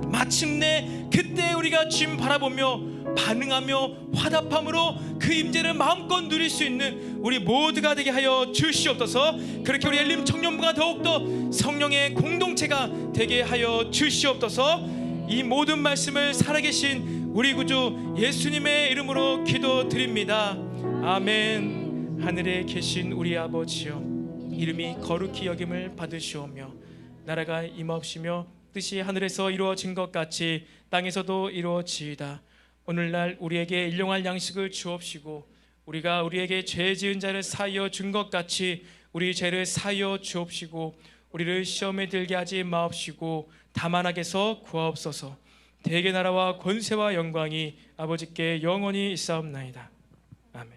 마침내 그때 우리가 주님 바라보며 반응하며 화답함으로 그 임재를 마음껏 누릴 수 있는 우리 모두가 되게 하여 주시옵소서. 그렇게 우리 엘림 청년부가 더욱더 성령의 공동체가 되게 하여 주시옵소서. 이 모든 말씀을 살아계신 우리 구주 예수님의 이름으로 기도드립니다. 아멘. 하늘에 계신 우리 아버지여, 이름이 거룩히 여김을 받으시오며 나라가 임하옵시며 뜻이 하늘에서 이루어진 것 같이 땅에서도 이루어지이다. 오늘날 우리에게 일용할 양식을 주옵시고 우리가 우리에게 죄 지은 자를 사하여 준 것 같이 우리 죄를 사하여 주옵시고 우리를 시험에 들게 하지 마옵시고 다만 악에서 구하옵소서. 대개 나라와 권세와 영광이 아버지께 영원히 있사옵나이다. 아멘.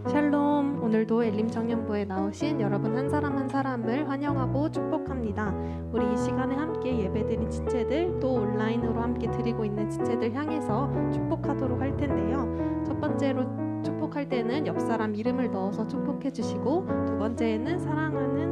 샬롬. 오늘도 엘림 청년부에 나오신 여러분 한 사람 한 사람을 환영하고 축복합니다. 우리 이 시간에 함께 예배드린 지체들, 또 온라인으로 함께 드리고 있는 지체들 향해서 축복하도록 할 텐데요. 첫 번째로 축복할 때는 옆 사람 이름을 넣어서 축복해 주시고, 두 번째는 사랑하는